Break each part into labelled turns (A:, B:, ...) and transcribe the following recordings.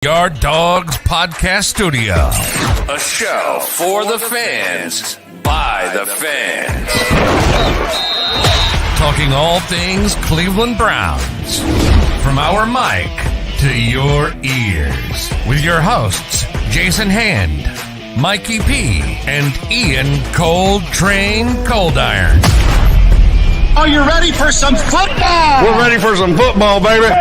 A: Yard Dogs Podcast Studio. A show for the fans, by the fans. Talking all things Cleveland Browns. From our mic to your ears. With your hosts, Jason Hand, Mikey P, and Ian Cold Train Coldiron.
B: Are you ready for some football?
C: We're ready for some football, baby.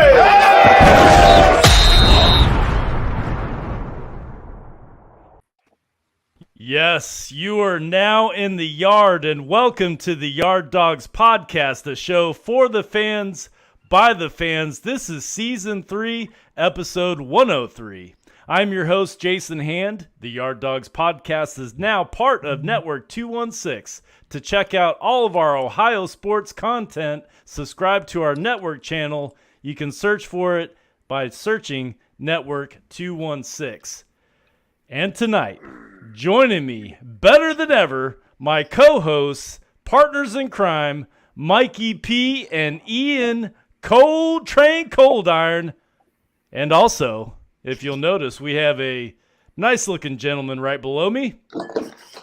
D: Yes, you are now in the yard, and welcome to the Yard Dogs Podcast, the show for the fans, by the fans. This is Season 3, Episode 103. I'm your host, Jason Hand. The Yard Dogs Podcast is now part of Network 216. To check out all of our Ohio sports content, subscribe to our network channel. You can search for it by searching Network 216. And tonight, joining me, better than ever, my co-hosts, partners in crime, Mikey P and Ian Cold Train Coldiron. And also, if you'll notice, we have a nice-looking gentleman right below me.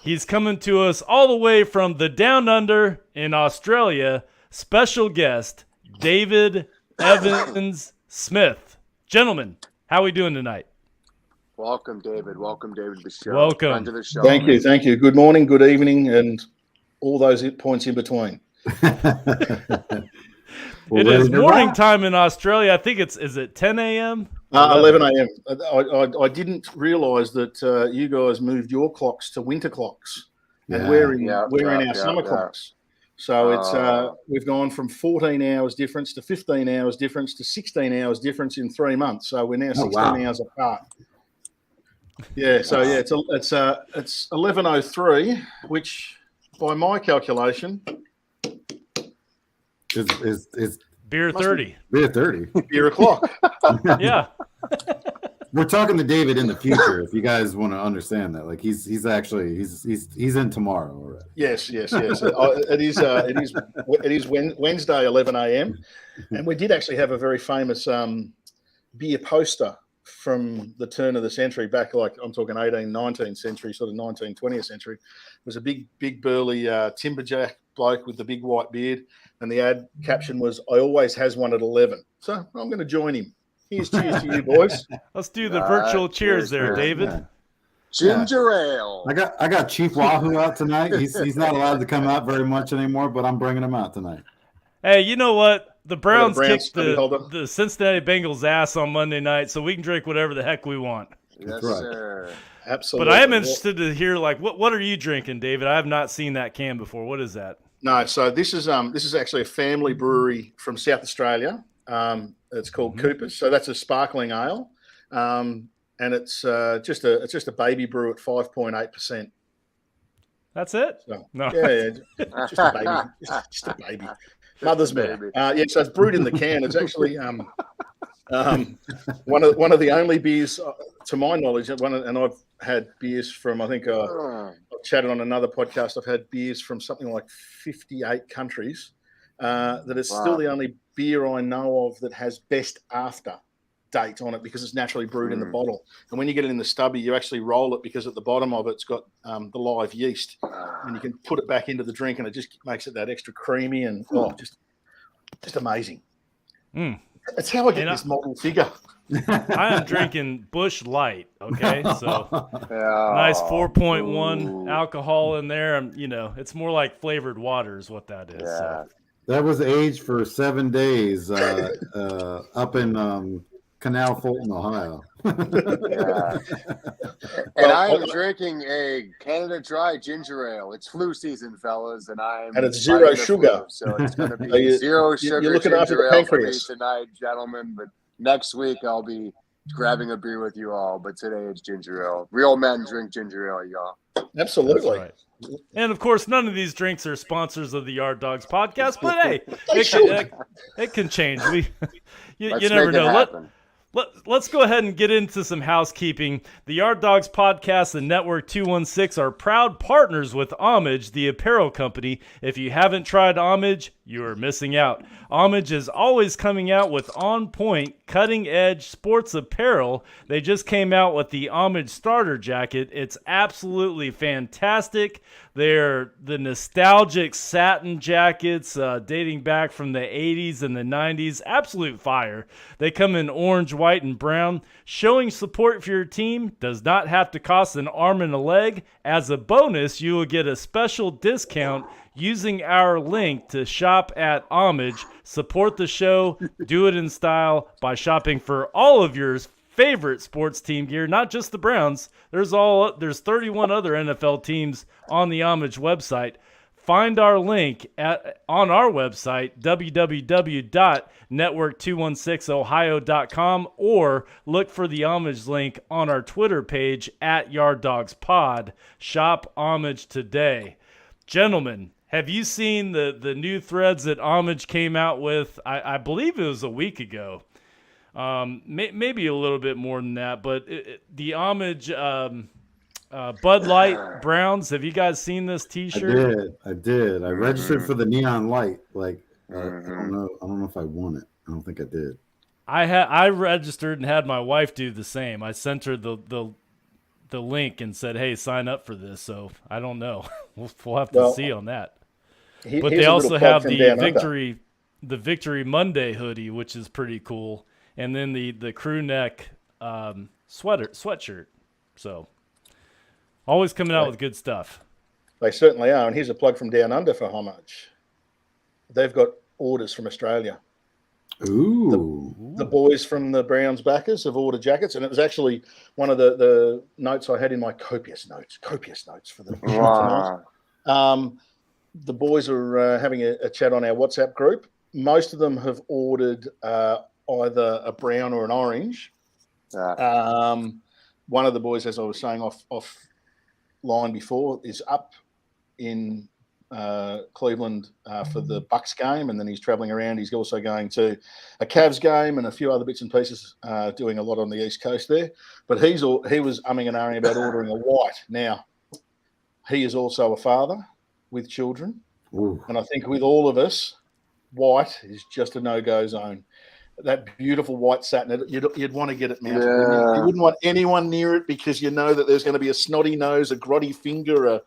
D: He's coming to us all the way from the Down Under in Australia. Special guest, David Evans Smith. Gentlemen, how are we doing tonight?
E: Welcome, David. Welcome, David, to the show.
D: Welcome.
E: Friend of the show.
C: Thank you. Good morning, good evening, and all those points in between.
D: It is morning time in Australia. I think is it 10 a.m.?
C: 11 a.m. I didn't realise that you guys moved your clocks to winter clocks, and we're in our summer clocks. So it's we've gone from 14 hours difference to 15 hours difference to 16 hours difference in 3 months. So we're now 16 hours apart. Yeah, so it's 11:03, which by my calculation
D: is beer 30.
C: Beer 30. Beer o'clock.
D: Yeah.
F: We're talking to David in the future. If you guys want to understand that, like he's in tomorrow already.
C: Yes. It is Wednesday, 11 a.m. And we did actually have a very famous beer poster from the turn of the century back, like I'm talking 18th, 19th century, sort of 19th, 20th century. It was a big burly timberjack bloke with the big white beard, and the ad caption was, "I always has one at 11." So I'm going to join him. Here's cheers to you, boys.
D: Let's do the virtual cheers there, David.
E: Yeah. Ginger ale.
F: I got Chief Wahoo out tonight. He's not allowed to come out very much anymore, but I'm bringing him out tonight.
D: Hey, you know what? The Browns kicked the Cincinnati Bengals' ass on Monday night, so we can drink whatever the heck we want.
E: Yes,
F: right.
E: sir.
C: Absolutely.
D: But I am interested to hear, like, what are you drinking, David? I have not seen that can before. What is that?
C: No, so this is actually a family brewery from South Australia. It's called Cooper's. So that's a sparkling ale, and it's just a baby brew at 5.8%.
D: That's it?
C: So,
D: no.
C: Yeah, just a baby. Just a baby. Mother's milk. So it's brewed in the can. It's actually one of the only beers, to my knowledge, and I've had beers from, I think I've chatted on another podcast, I've had beers from something like 58 countries, that is still the only beer I know of that has best after date on it, because it's naturally brewed in the bottle. And when you get it in the stubby, you actually roll it, because at the bottom of it's got the live yeast, and you can put it back into the drink, and it just makes it that extra creamy and just amazing. That's how I get this model figure.
D: I am drinking Busch Light, okay? So nice 4.1 alcohol in there. It's more like flavored water is what that is.
E: Yeah.
D: So.
F: That was aged for 7 days up in Canal Fulton, Ohio.
E: And I am drinking a Canada Dry ginger ale. It's flu season, fellas, and
C: it's zero sugar.
E: So it's going to be zero sugar
C: you're looking after the pancreas
E: for me tonight, gentlemen. But next week I'll be grabbing a beer with you all. But today it's ginger ale. Real men drink ginger ale, y'all.
C: Absolutely.
D: Right. And of course, none of these drinks are sponsors of the Yard Dogs Podcast. But hey, it can change. You never know. Let's go ahead and get into some housekeeping. The Yard Dogs Podcast and Network 216 are proud partners with Homage, the apparel company. If you haven't tried Homage, you are missing out. Homage is always coming out with on-point, cutting-edge sports apparel. They just came out with the Homage starter jacket. It's absolutely fantastic. They're the nostalgic satin jackets dating back from the 80s and the 90s. Absolute fire. They come in orange, white, and brown. Showing support for your team does not have to cost an arm and a leg. As a bonus, you will get a special discount using our link to shop at Homage. Support the show. Do it in style by shopping for all of your favorite sports team gear, not just the Browns. There's 31 other NFL teams on the Homage website. Find our link on our website, www.network216ohio.com, or look for the Homage link on our Twitter page at YardDogsPod. Shop Homage today. Gentlemen, have you seen the new threads that Homage came out with? I believe it was a week ago. Maybe a little bit more than that, but the Homage Bud Light Browns. Have you guys seen this T-shirt?
F: I did. I registered for the neon light. Like I don't know if I won it. I don't think I did.
D: I registered and had my wife do the same. I sent her the link and said, "Hey, sign up for this." So I don't know. We'll have to see on that. But they also have the Victory Monday hoodie, which is pretty cool, and then the crew neck sweatshirt. So always coming out with good stuff.
C: They certainly are. And here's a plug from Down Under for Homage. They've got orders from Australia.
F: Ooh.
C: The boys from the Browns backers have ordered jackets, and it was actually one of the notes I had in my copious notes for the tonight. The boys are having a chat on our WhatsApp group. Most of them have ordered either a brown or an orange. One of the boys, as I was saying offline before, is up in Cleveland for the Bucks game, and then he's traveling around. He's also going to a Cavs game and a few other bits and pieces, doing a lot on the East Coast there. But he was umming and ahhing about ordering a white. Now, he is also a father with children.
F: Ooh.
C: And I think with all of us, white is just a no-go zone. That beautiful white satin, you'd want to get it mounted.
E: Yeah.
C: You wouldn't want anyone near it because you know that there's going to be a snotty nose, a grotty finger,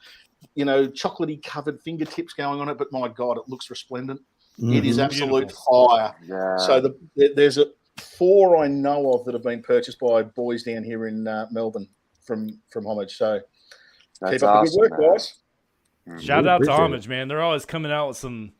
C: chocolatey covered fingertips going on it. But my God, it looks resplendent. Mm-hmm. It is absolute fire. Yeah. So there's 4 I know of that have been purchased by boys down here in Melbourne from Homage. So keep up the good work, guys.
D: Shout out to Homage, man. They're always coming out with some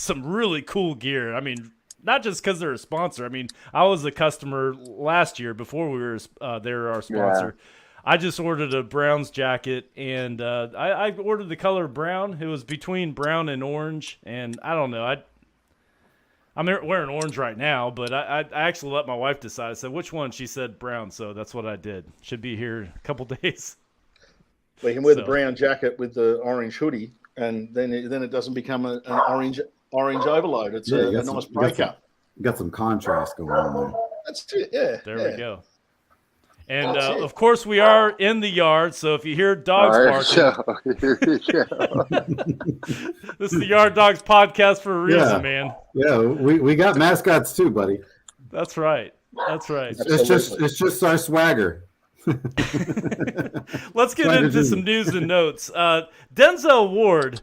D: really cool gear. I mean, not just because they're a sponsor. I mean, I was a customer last year before we were they were our sponsor. Yeah. I just ordered a Browns jacket, and I ordered the color brown. It was between brown and orange, and I don't know. I'm wearing orange right now, but I actually let my wife decide. I said, which one? She said brown, so that's what I did. Should be here in a couple days.
C: Well, you can wear the brown jacket with the orange hoodie, and then it doesn't become an orange overload. It's a nice breakup.
F: You got some contrast going on there.
C: That's it. Yeah.
D: There we go. And of course, we are in the yard. So if you hear dogs barking, this is the Yard Dogs podcast for a reason, man.
F: Yeah, we got mascots too, buddy.
D: That's right. That's right.
F: It's just our swagger.
D: Let's get into some news and notes. Denzel Ward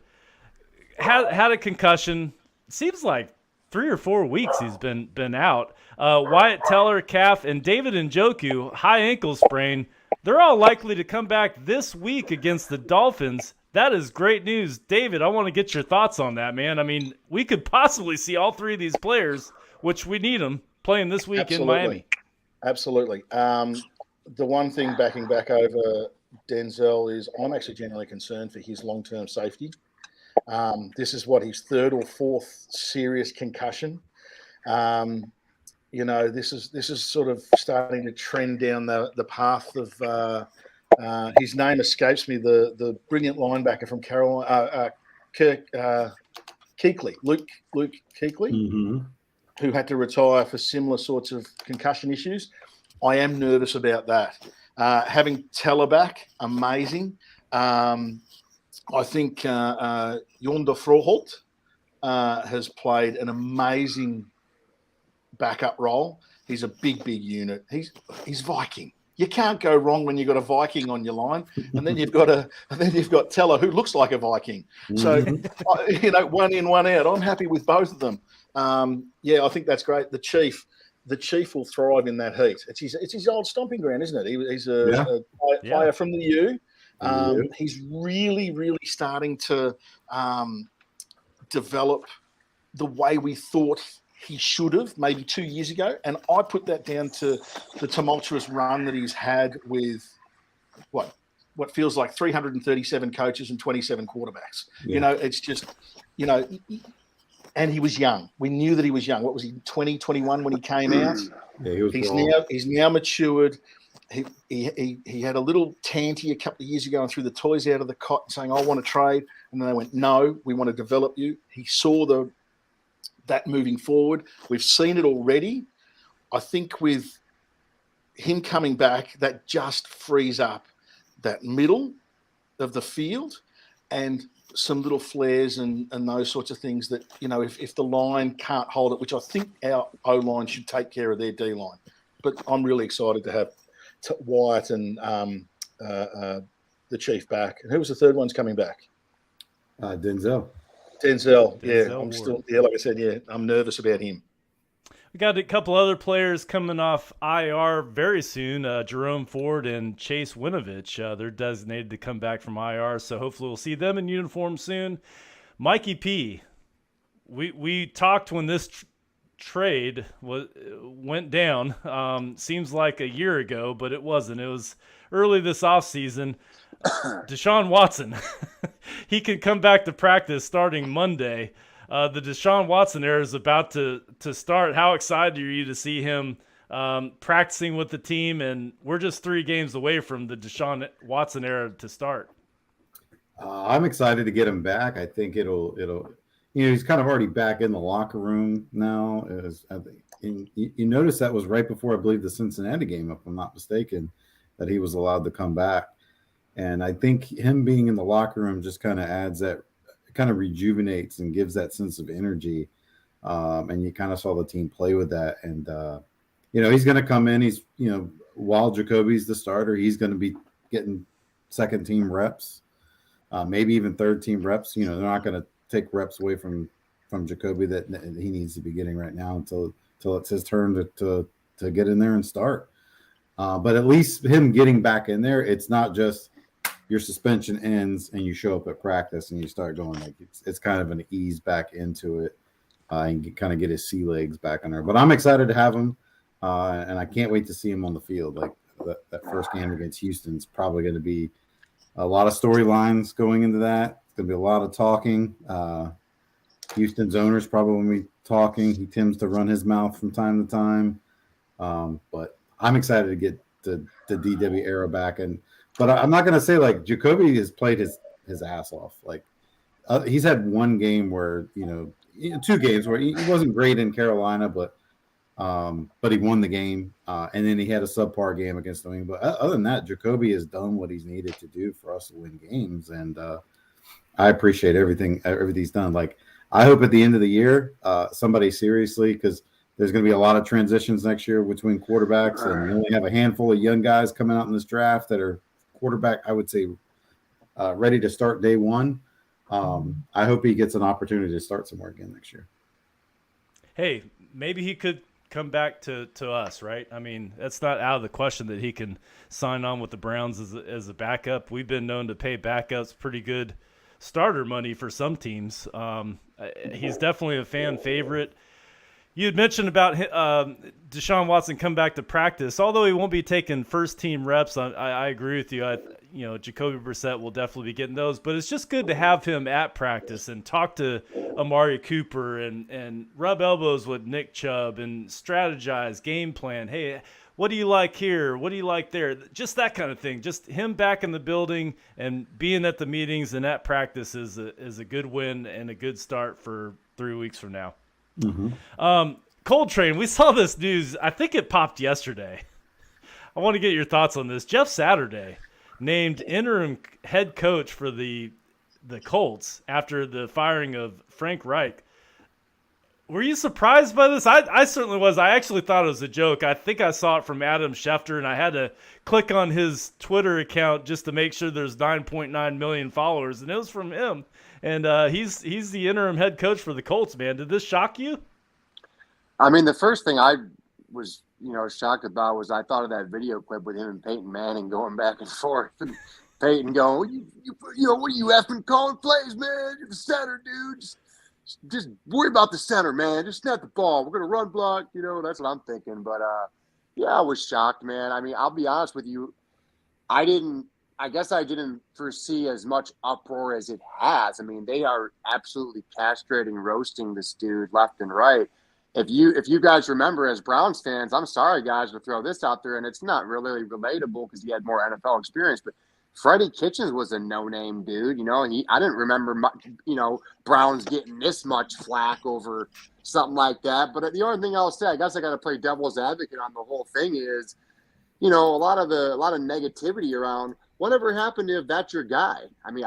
D: had a concussion. Seems like 3 or 4 weeks he's been out. Wyatt Teller, calf, and David Njoku, high ankle sprain. They're all likely to come back this week against the Dolphins. That is great news. David, I want to get your thoughts on that, man. I mean, we could possibly see all 3 of these players, which we need them, playing this week in Miami.
C: Absolutely. The one thing backing back over Denzel is I'm actually genuinely concerned for his long-term safety. This is his 3rd or 4th serious concussion. This is sort of starting to trend down the path of his name escapes me. The brilliant linebacker from Carolina, Kuechly, Luke Kuechly, who had to retire for similar sorts of concussion issues. I am nervous about that. Having Teller back, amazing. I think Yonder Froholt has played an amazing backup role. He's a big unit. He's Viking. You can't go wrong when you've got a Viking on your line, and then you've got Teller, who looks like a Viking. So, one in, one out. I'm happy with both of them. I think that's great. The Chief will thrive in that heat. It's his old stomping ground, isn't it? He's a player from the U. He's really, really starting to develop the way we thought he should have maybe 2 years ago. And I put that down to the tumultuous run that he's had with what feels like 337 coaches and 27 quarterbacks. Yeah. It's just, and he was young. We knew that he was young. What was he, 20, 21 when he came out?
F: Yeah,
C: he's now matured. He had a little tanty a couple of years ago and threw the toys out of the cot saying, I want to trade. And then they went, no, we want to develop you. He saw that moving forward. We've seen it already. I think with him coming back, that just frees up that middle of the field and some little flares and those sorts of things that, if the line can't hold it, which I think our O-line should take care of their D-line. But I'm really excited to have Wyatt and the Chief back. And who was the third one's coming back?
F: Denzel.
C: Like I said, I'm nervous about him.
D: We got a couple other players coming off IR very soon. Jerome Ford and Chase Winovich. They're designated to come back from IR, so hopefully we'll see them in uniform soon. Mikey P, we talked when this trade went down. Seems like a year ago, but it wasn't. It was early this offseason. Deshaun Watson, he can come back to practice starting Monday. The Deshaun Watson era is about to start. How excited are you to see him practicing with the team? And we're just 3 games away from the Deshaun Watson era to start.
F: I'm excited to get him back. I think it'll he's kind of already back in the locker room now. You notice that was right before, I believe, the Cincinnati game, if I'm not mistaken, that he was allowed to come back. And I think him being in the locker room just kind of adds that, kind of rejuvenates and gives that sense of energy. And you kind of saw the team play with that. And, he's going to come in. He's, while Jacoby's the starter, he's going to be getting second team reps, maybe even third team reps. They're not going to take reps away from Jacoby that he needs to be getting right now until it's his turn to get in there and start. But at least him getting back in there, it's not just your suspension ends and you show up at practice and you start going, like it's kind of an ease back into it and kind of get his sea legs back on there. But I'm excited to have him, and I can't wait to see him on the field. Like that first game against Houston is probably going to be a lot of storylines going into that. It's going to be a lot of talking. Houston's owner's probably going to be talking. He tends to run his mouth from time to time. But I'm excited to get the DW era back. But I'm not going to say like Jacoby has played his ass off. Like he's had one game where, 2 games where he wasn't great in Carolina, but he won the game. And then he had a subpar game against them. But other than that, Jacoby has done what he's needed to do for us to win games. And I appreciate everything he's done. Like I hope at the end of the year, somebody seriously, because there's going to be a lot of transitions next year between quarterbacks, and we only have a handful of young guys coming out in this draft that are quarterback, I would say, ready to start day one. I hope he gets an opportunity to start somewhere again next year.
D: Hey, maybe he could come back to us, right? I mean, that's not out of the question that he can sign on with the Browns as a backup. We've been known to pay backups pretty good starter money for some teams. He's definitely a fan favorite. You had mentioned about Deshaun Watson come back to practice. Although he won't be taking first-team reps, I agree with you. Jacoby Brissett will definitely be getting those. But it's just good to have him at practice and talk to Amari Cooper and rub elbows with Nick Chubb and strategize, game plan. Hey, what do you like here? What do you like there? Just that kind of thing. Just him back in the building and being at the meetings and at practice is a good win and a good start for 3 weeks from now. Mm-hmm. Coltrane, we saw this news. I think it popped yesterday. I want to get your thoughts on this. Jeff Saturday named interim head coach for the Colts after the firing of Frank Reich. Were you surprised by this? I certainly was. I actually thought it was a joke. I think I saw it from Adam Schefter, and I had to click on his Twitter account just to make sure there's 9.9 million followers, and it was from him. And he's the interim head coach for the Colts, man. Did this shock you?
E: I mean, the first thing I was, shocked about was I thought of that video clip with him and Peyton Manning going back and forth, and Peyton going, what are you effing calling plays, man? You're the center, dude. Just worry about the center, man. Just snap the ball. We're gonna run block. That's what I'm thinking. But I was shocked, man. I mean, I'll be honest with you. I guess I didn't foresee as much uproar as it has. I mean, they are absolutely castrating, roasting this dude left and right. If you guys remember as Browns fans, I'm sorry, guys, to throw this out there, and it's not really relatable because he had more NFL experience, but Freddie Kitchens was a no-name dude, and I didn't remember, Browns getting this much flack over something like that. But the only thing I'll say, I guess I got to play devil's advocate on the whole thing is, a lot of negativity around whatever happened if that's your guy. I mean,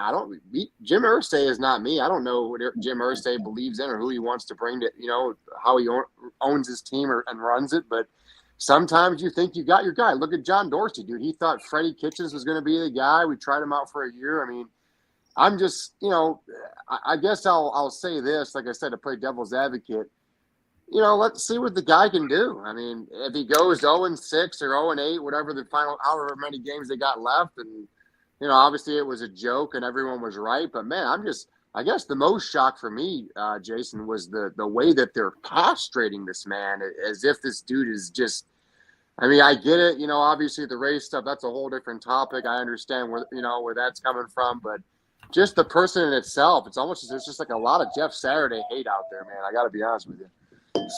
E: Jim Irsay is not me. I don't know what Jim Irsay believes in or who he wants to bring to, how he owns his team and runs it, but sometimes you think you got your guy. Look at John Dorsey, dude. He thought Freddie Kitchens was going to be the guy. We tried him out for a year. I mean, I'm just, I guess I'll say this, like I said, to play devil's advocate. Let's see what the guy can do. I mean, if he goes 0-6 or 0-8, whatever the final, however many games they got left, and obviously it was a joke and everyone was right. But man, I guess the most shock for me, Jason, was the way that they're castrating this man as if this dude is just. I mean, I get it. Obviously the race stuff, that's a whole different topic. I understand where that's coming from, but just the person in itself, it's almost there's just like a lot of Jeff Saturday hate out there, man. I got to be honest with you.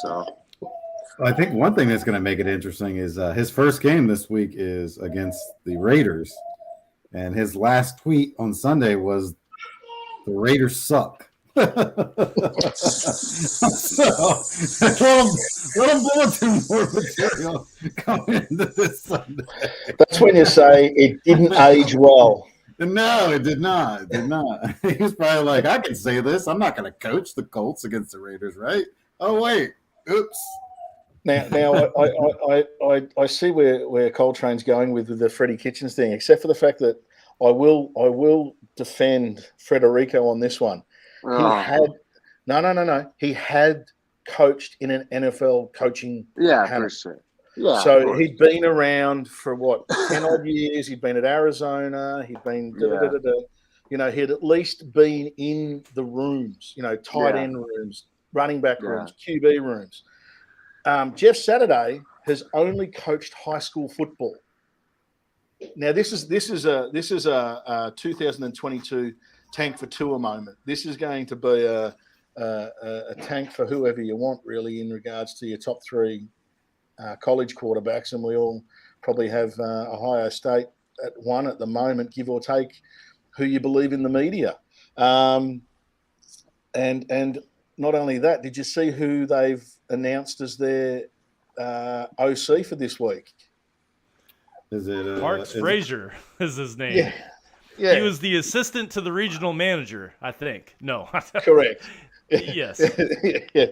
E: So,
F: I think one thing that's going to make it interesting is his first game this week is against the Raiders, and his last tweet on Sunday was, "The Raiders suck." So, little bulletin board material coming into this Sunday.
C: That's when you say it didn't age well.
F: No, it did not. It did not. He was probably like, I can say this. I'm not going to coach the Colts against the Raiders, right? Oh, wait. Oops.
C: Now I see where Coltrane's going with the Freddie Kitchens thing, except for the fact that I will defend Federico on this one. He had coached in an NFL coaching panel.
E: For sure. Yeah,
C: so he'd been around for 10 odd years. He'd been at Arizona. He'd been he had at least been in the rooms, tight end rooms, running back rooms, QB rooms. Jeff Saturday has only coached high school football. Now this is a 2022 tank for Tua moment. This is going to be a tank for whoever you want, really, in regards to your top three college quarterbacks, and we all probably have Ohio State at one at the moment, give or take who you believe in the media. And not only that, did you see who they've announced as their OC for this week?
F: Is it
D: Parks Frazier is his name.
C: Yeah.
D: He was the assistant to the regional manager, I think. No.
C: Correct.
D: Yes.
C: Yeah.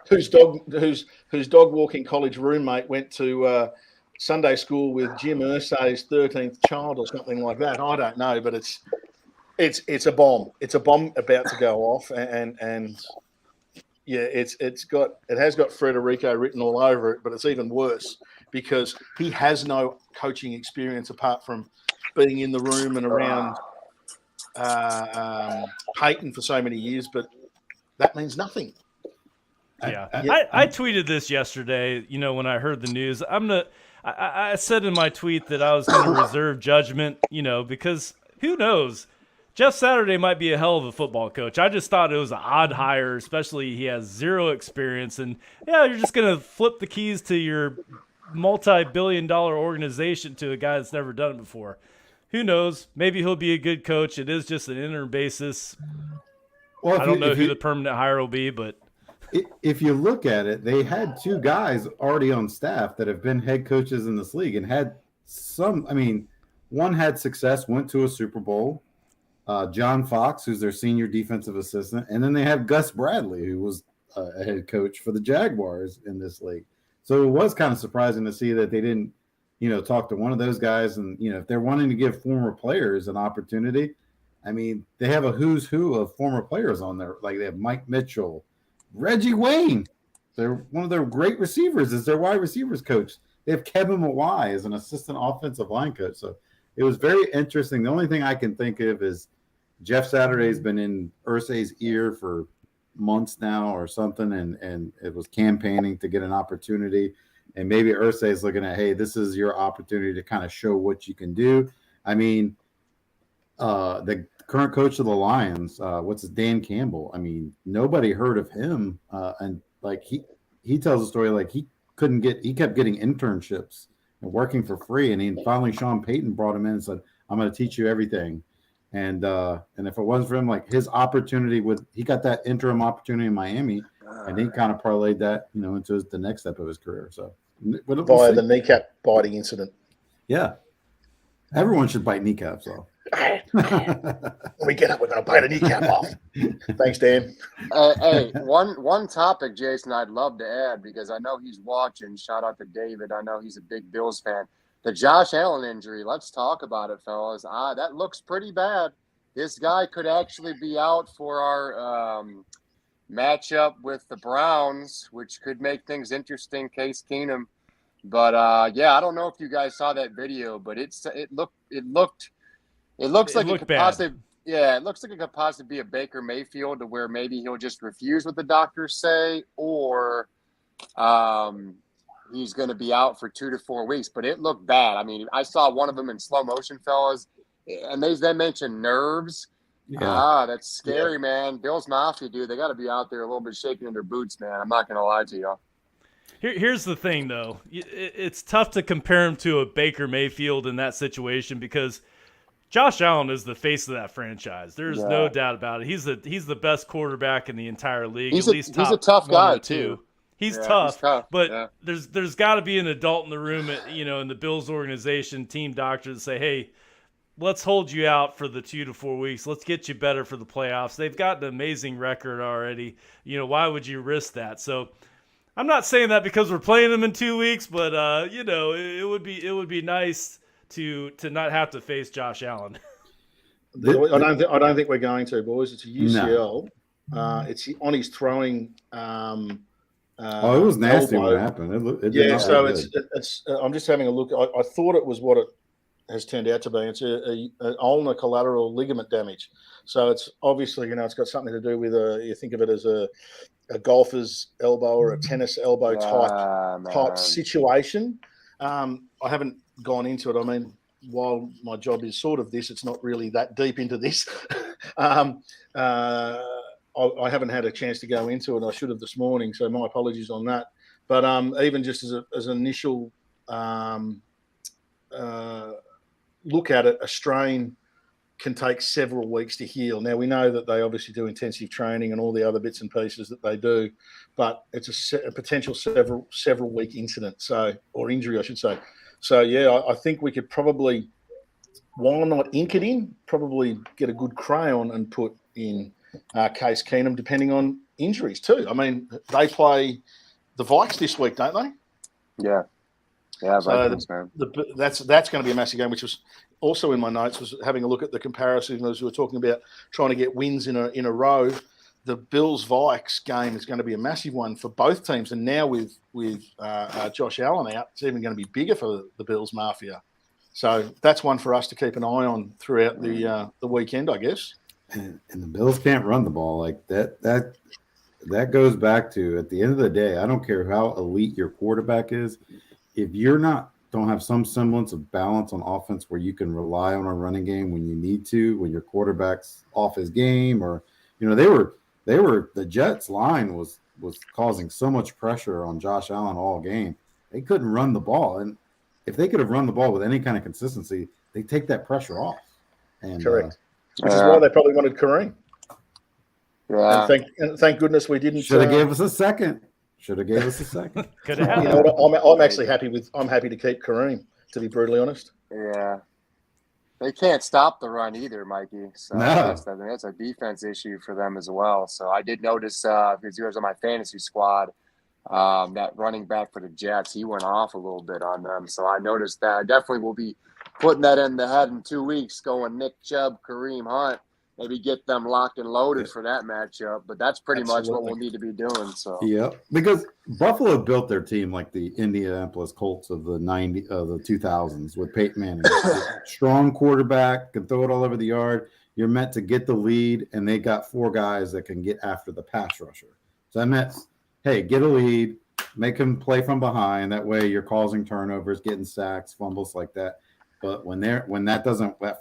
C: Whose dog walking college roommate went to Sunday school with Jim Irsay's 13th child or something like that. I don't know, but it's a bomb. It's a bomb about to go off, and yeah, it has got Federico written all over it, but it's even worse because he has no coaching experience apart from being in the room and around Peyton for so many years, but that means nothing.
D: Yeah. I tweeted this yesterday, when I heard the news. I said in my tweet that I was going to reserve judgment, because who knows? Jeff Saturday might be a hell of a football coach. I just thought it was an odd hire, especially he has zero experience. And, you're just going to flip the keys to your multi-billion-dollar organization to a guy that's never done it before. Who knows? Maybe he'll be a good coach. It is just an interim basis. Well, I don't know who the permanent hire will be, but
F: if you look at it, they had two guys already on staff that have been head coaches in this league and had some. I mean, one had success, went to a Super Bowl. John Fox, who's their senior defensive assistant, and then they have Gus Bradley, who was a head coach for the Jaguars in this league. So it was kind of surprising to see that they didn't, talk to one of those guys. And, if they're wanting to give former players an opportunity, I mean, they have a who's who of former players on there. Like they have Mike Mitchell, Reggie Wayne. They're one of their great receivers is their wide receivers coach. They have Kevin Mawai as an assistant offensive line coach. So it was very interesting. The only thing I can think of is Jeff Saturday's been in Irsay's ear for months now or something, and it was campaigning to get an opportunity. And maybe Irsay's looking at, hey, this is your opportunity to kind of show what you can do. I mean, the current coach of the Lions, Dan Campbell. I mean, nobody heard of him. And like he tells a story like he kept getting internships and working for free. And finally Sean Payton brought him in and said, I'm going to teach you everything. And if it wasn't for him, like his opportunity he got that interim opportunity in Miami, and he kind of parlayed that, into the next step of his career. So
C: via the kneecap biting incident.
F: Yeah. Everyone should bite kneecaps though.
C: When we get up, we're going to bite a kneecap off. Thanks, Dan.
E: Hey, one topic, Jason, I'd love to add because I know he's watching. Shout out to David. I know he's a big Bills fan. The Josh Allen injury, let's talk about it, fellas. That looks pretty bad. This guy could actually be out for our matchup with the Browns, which could make things interesting, Case Keenum. But, I don't know if you guys saw that video, but it looks like it could possibly – yeah, it looks like it could possibly be a Baker Mayfield to where maybe he'll just refuse what the doctors say or he's going to be out for 2 to 4 weeks. But it looked bad. I mean, I saw one of them in slow motion, fellas, and they mentioned nerves. Yeah. That's scary, man. Bills Mafia, dude, they got to be out there a little bit shaking in their boots, man. I'm not going to lie to you.
D: Here's the thing, though. It's tough to compare him to a Baker Mayfield in that situation because Josh Allen is the face of that franchise. There's no doubt about it. He's the best quarterback in the entire league.
E: He's
D: he's
E: a tough guy, too.
D: He's tough, but there's got to be an adult in the room, in the Bills organization, team doctor, to say, hey, let's hold you out for the 2 to 4 weeks. Let's get you better for the playoffs. They've got an amazing record already. Why would you risk that? So I'm not saying that because we're playing them in 2 weeks, but it would be nice to not have to face Josh Allen.
C: I don't think we're going to, boys. It's a UCL. No. It's on his throwing.
F: It was nasty elbow. What happened.
C: It's. I'm just having a look. I thought it was what it has turned out to be. It's an ulnar collateral ligament damage. So it's obviously it's got something to do with you think of it as a golfer's elbow or a tennis elbow type situation. I haven't gone into it. I mean, while my job is sort of this, it's not really that deep into this. I haven't had a chance to go into it. I should have this morning, so my apologies on that. But even just as an initial look at it, a strain can take several weeks to heal. Now, we know that they obviously do intensive training and all the other bits and pieces that they do, but it's a potential several week incident, or injury, I should say. So, I think we could probably, while not ink it in, probably get a good crayon and put in Case Keenum, depending on injuries too. I mean, they play the Vikes this week, don't they?
E: Yeah. Yeah,
C: so that's going to be a massive game, which was also in my notes, was having a look at the comparison as we were talking about trying to get wins in a row. The Bills-Vikes game is going to be a massive one for both teams. And now with Josh Allen out, it's even going to be bigger for the Bills Mafia. So that's one for us to keep an eye on throughout the weekend, I guess.
F: And the Bills can't run the ball like that. That goes back to, at the end of the day, I don't care how elite your quarterback is. If you're don't have some semblance of balance on offense where you can rely on a running game when you need to, when your quarterback's off his game, or the Jets line was causing so much pressure on Josh Allen all game. They couldn't run the ball, and if they could have run the ball with any kind of consistency, they take that pressure off. And
C: correct, which is why they probably wanted Kareem.
E: Yeah,
C: and thank goodness we didn't.
F: Should have gave us a second. Could have.
C: You know what? I'm actually happy to keep Kareem, to be brutally honest.
E: Yeah. They can't stop the run either, Mikey. So
F: No.
E: that's a defense issue for them as well. So I did notice because he was on my fantasy squad, that running back for the Jets, he went off a little bit on them. So I noticed that. I definitely will be putting that in the head in 2 weeks, going Nick Chubb, Kareem Hunt, maybe get them locked and loaded for that matchup. But that's pretty much what we'll need to be doing. So
F: because Buffalo built their team like the Indianapolis Colts of the 2000s with Peyton Manning. Strong quarterback, can throw it all over the yard. You're meant to get the lead, and they got 4 guys that can get after the pass rusher. So that meant, hey, get a lead, make them play from behind. That way you're causing turnovers, getting sacks, fumbles like that. But when that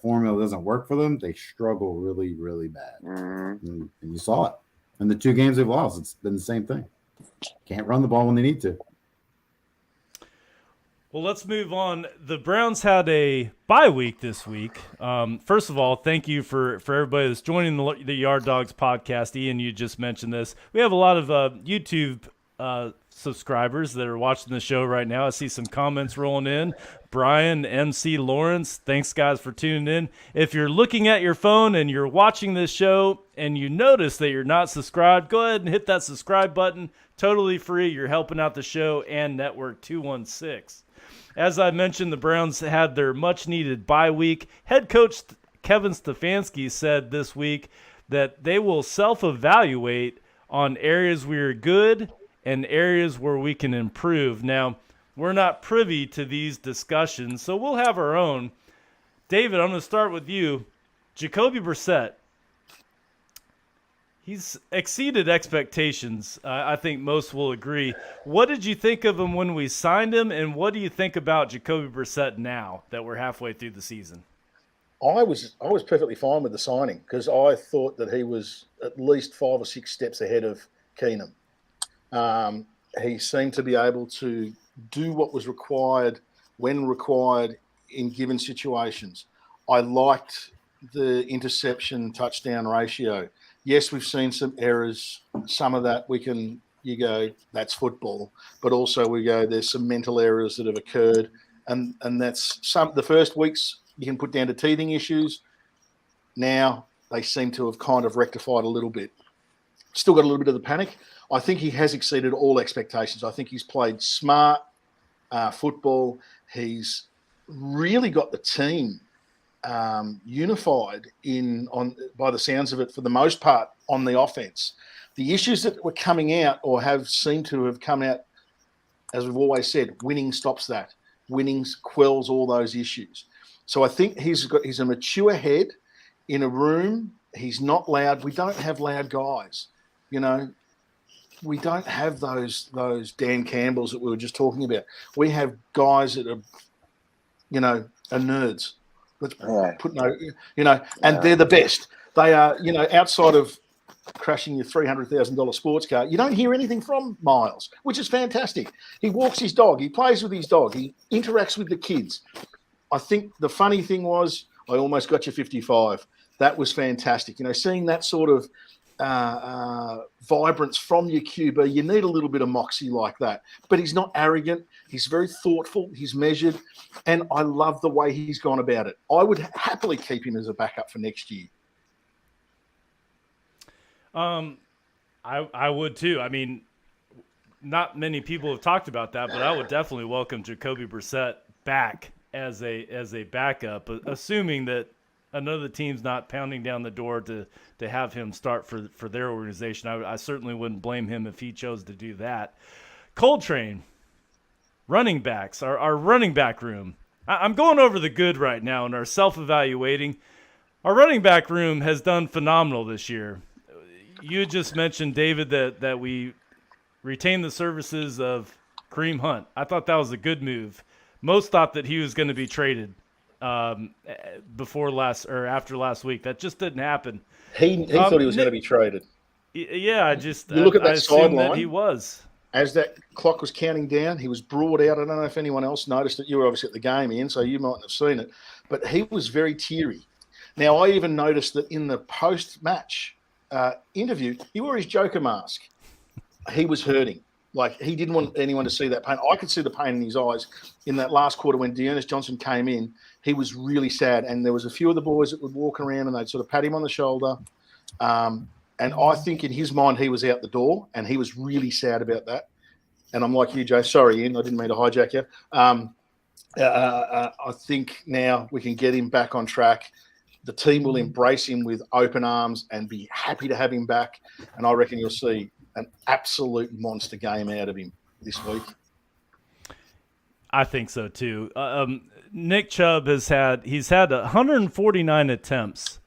F: formula doesn't work for them, they struggle really, really bad.
E: Mm-hmm.
F: And you saw it. In the 2 games they've lost, it's been the same thing. Can't run the ball when they need to.
D: Well, let's move on. The Browns had a bye week this week. First of all, thank you for everybody that's joining the Yard Dogs podcast. Ian, you just mentioned this. We have a lot of YouTube subscribers that are watching the show right now. I see some comments rolling in. Brian, MC Lawrence, thanks guys for tuning in. If you're looking at your phone and you're watching this show and you notice that you're not subscribed, go ahead and hit that subscribe button. Totally free. You're helping out the show and Network 216. As I mentioned, the Browns had their much-needed bye week. Head coach Kevin Stefanski said this week that they will self-evaluate on areas we are good and areas where we can improve. Now, we're not privy to these discussions, so we'll have our own. David, I'm going to start with you. Jacoby Brissett, he's exceeded expectations. I think most will agree. What did you think of him when we signed him, and what do you think about Jacoby Brissett now that we're halfway through the season?
C: I was perfectly fine with the signing because I thought that he was at least 5 or 6 steps ahead of Keenum. He seemed to be able to do what was required when required in given situations. I liked the interception touchdown ratio. Yes, we've seen some errors. Some of that you go, that's football. But also we go, there's some mental errors that have occurred. And that's the first weeks you can put down to teething issues. Now they seem to have kind of rectified a little bit. Still got a little bit of the panic. I think he has exceeded all expectations. I think he's played smart football. He's really got the team unified by the sounds of it, for the most part, on the offense. The issues that were coming out or have seemed to have come out, as we've always said, winning stops that. Winning quells all those issues. So I think he's a mature head in a room. He's not loud. We don't have loud guys. We don't have those Dan Campbells that we were just talking about. We have guys that are, are nerds. Let's put and they're the best. They are, outside of crashing your $300,000 sports car, you don't hear anything from Miles, which is fantastic. He walks his dog. He plays with his dog. He interacts with the kids. I think the funny thing was I almost got you 55. That was fantastic. Seeing that sort of vibrance from your QB, you need a little bit of moxie like that. But he's not arrogant. He's very thoughtful. He's measured. And I love the way he's gone about it. I would happily keep him as a backup for next year.
D: I would too. I mean, not many people have talked about that, but I would definitely welcome Jacoby Brissett back as a backup, assuming that another team's not pounding down the door to have him start for their organization. I certainly wouldn't blame him if he chose to do that. Coltrane, running backs, our running back room. I'm going over the good right now and our self-evaluating. Our running back room has done phenomenal this year. You just mentioned, David, that we retained the services of Kareem Hunt. I thought that was a good move. Most thought that he was going to be traded after last week. That just didn't happen.
C: He thought he was going to be traded.
D: Yeah,
C: you look at that sideline.
D: He was.
C: As that clock was counting down, he was brought out. I don't know if anyone else noticed it. You were obviously at the game, Ian, so you mightn't have seen it. But he was very teary. Now, I even noticed that in the post-match interview, he wore his Joker mask. He was hurting. Like, he didn't want anyone to see that pain. I could see the pain in his eyes in that last quarter when Dearness Johnson came in. he was really sad. And there was a few of the boys that would walk around and they'd sort of pat him on the shoulder. And I think in his mind, he was out the door and he was really sad about that. And I'm like you, Jay. Sorry, Ian, I didn't mean to hijack you. I think now we can get him back on track. The team will embrace him with open arms and be happy to have him back. And I reckon you'll see an absolute monster game out of him this week.
D: I think so too. Nick Chubb he's had 149 attempts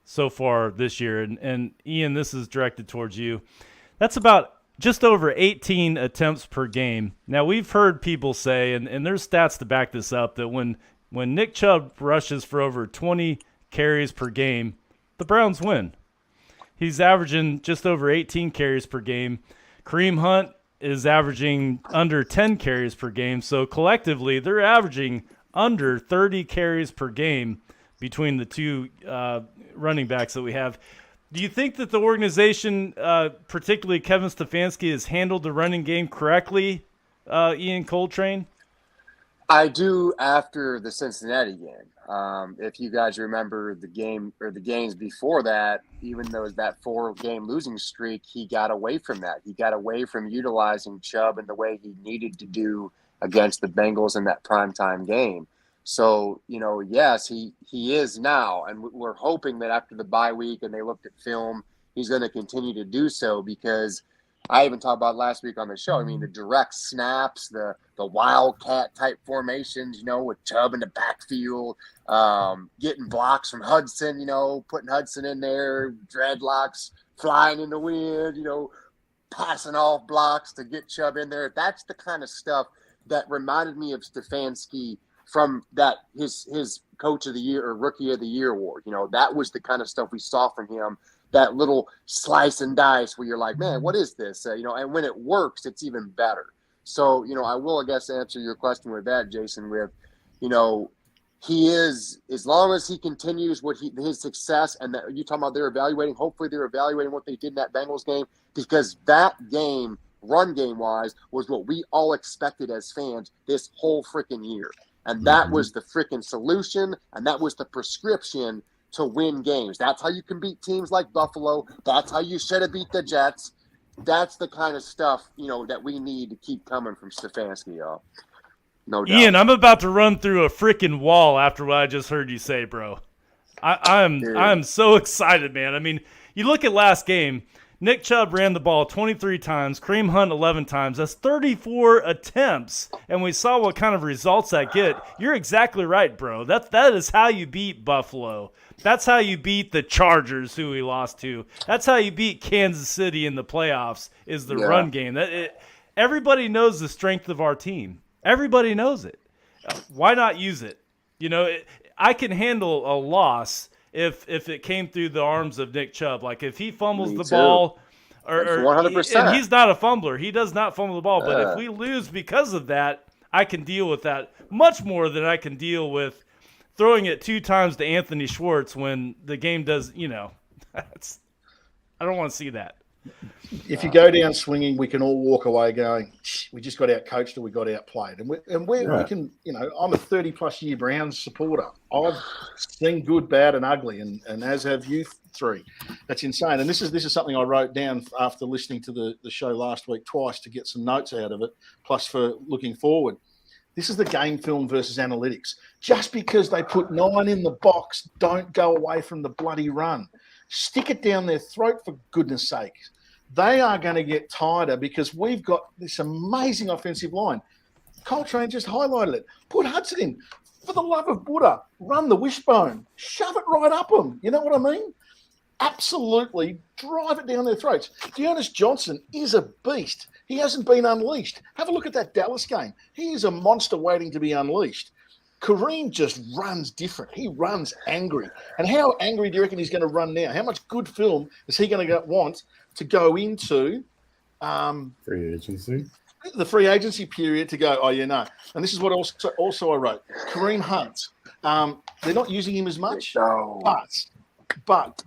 D: so far this year. And Ian, this is directed towards you. That's about just over 18 attempts per game. Now, we've heard people say, and there's stats to back this up, that when Nick Chubb rushes for over 20 carries per game, the Browns win. He's averaging just over 18 carries per game. Kareem Hunt is averaging under 10 carries per game. So collectively, they're averaging under 30 carries per game between the two running backs that we have. Do you think that the organization, particularly Kevin Stefanski, has handled the running game correctly, Ian Coltrane?
E: I do after the Cincinnati game. If you guys remember the game or the games before that, even though it was that 4-game losing streak, he got away from that. He got away from utilizing Chubb in the way he needed to do against the Bengals in that primetime game. So, yes, he is now, and we're hoping that after the bye week and they looked at film, he's going to continue to do so, because I even talked about last week on the show. I mean, the direct snaps, the wildcat type formations, with Chubb in the backfield, getting blocks from Hudson, putting Hudson in there, dreadlocks flying in the wind, passing off blocks to get Chubb in there. That's the kind of stuff that reminded me of Stefanski from that his coach of the year or rookie of the year award. That was the kind of stuff we saw from him, that little slice and dice where you're like, man, what is this? And when it works, it's even better. So, I will, I guess, answer your question with that, Jason, with, he is, as long as he continues his success, and that you talking about hopefully they're evaluating what they did in that Bengals game, because that game, run game wise, was what we all expected as fans this whole freaking year. And that was the freaking solution, and that was the prescription to win games. That's how you can beat teams like Buffalo. That's how you should have beat the Jets. That's the kind of stuff, that we need to keep coming from Stefanski, y'all. No doubt.
D: Ian, I'm about to run through a freaking wall after what I just heard you say, bro. I'm so excited, man. I mean, you look at last game, Nick Chubb ran the ball 23 times, Kareem Hunt 11 times. That's 34 attempts, and we saw what kind of results that get. You're exactly right, bro. That is how you beat Buffalo. That's how you beat the Chargers, who we lost to. That's how you beat Kansas City in the playoffs, is the run game. Everybody knows the strength of our team. Everybody knows it. Why not use it? I can handle a loss if it came through the arms of Nick Chubb. Like if he fumbles the ball, or
E: 100%.
D: And he's not a fumbler. He does not fumble the ball. But if we lose because of that, I can deal with that much more than I can deal with throwing it 2 times to Anthony Schwartz when the game does, I don't want to see that.
C: If you go down swinging, we can all walk away going, we just got out-coached or we got outplayed. And we can, I'm a 30-plus year Browns supporter. I've seen good, bad, and ugly, and as have you three. That's insane. And this is something I wrote down after listening to the show last week twice to get some notes out of it, plus for looking forward. This is the game film versus analytics. Just because they put 9 in the box, don't go away from the bloody run. Stick it down their throat, for goodness sake. They are going to get tighter because we've got this amazing offensive line. Coltrane just highlighted it. Put Hudson in. For the love of Buddha, run the wishbone. Shove it right up them. You know what I mean? Absolutely drive it down their throats. Dearness Johnson is a beast. He hasn't been unleashed. Have a look at that Dallas game. He is a monster waiting to be unleashed. Kareem just runs different. He runs angry. And how angry do you reckon he's going to run now? How much good film is he going to want to go into
F: free agency?
C: The free agency period to go, And this is what also I wrote. Kareem Hunt. They're not using him as much, but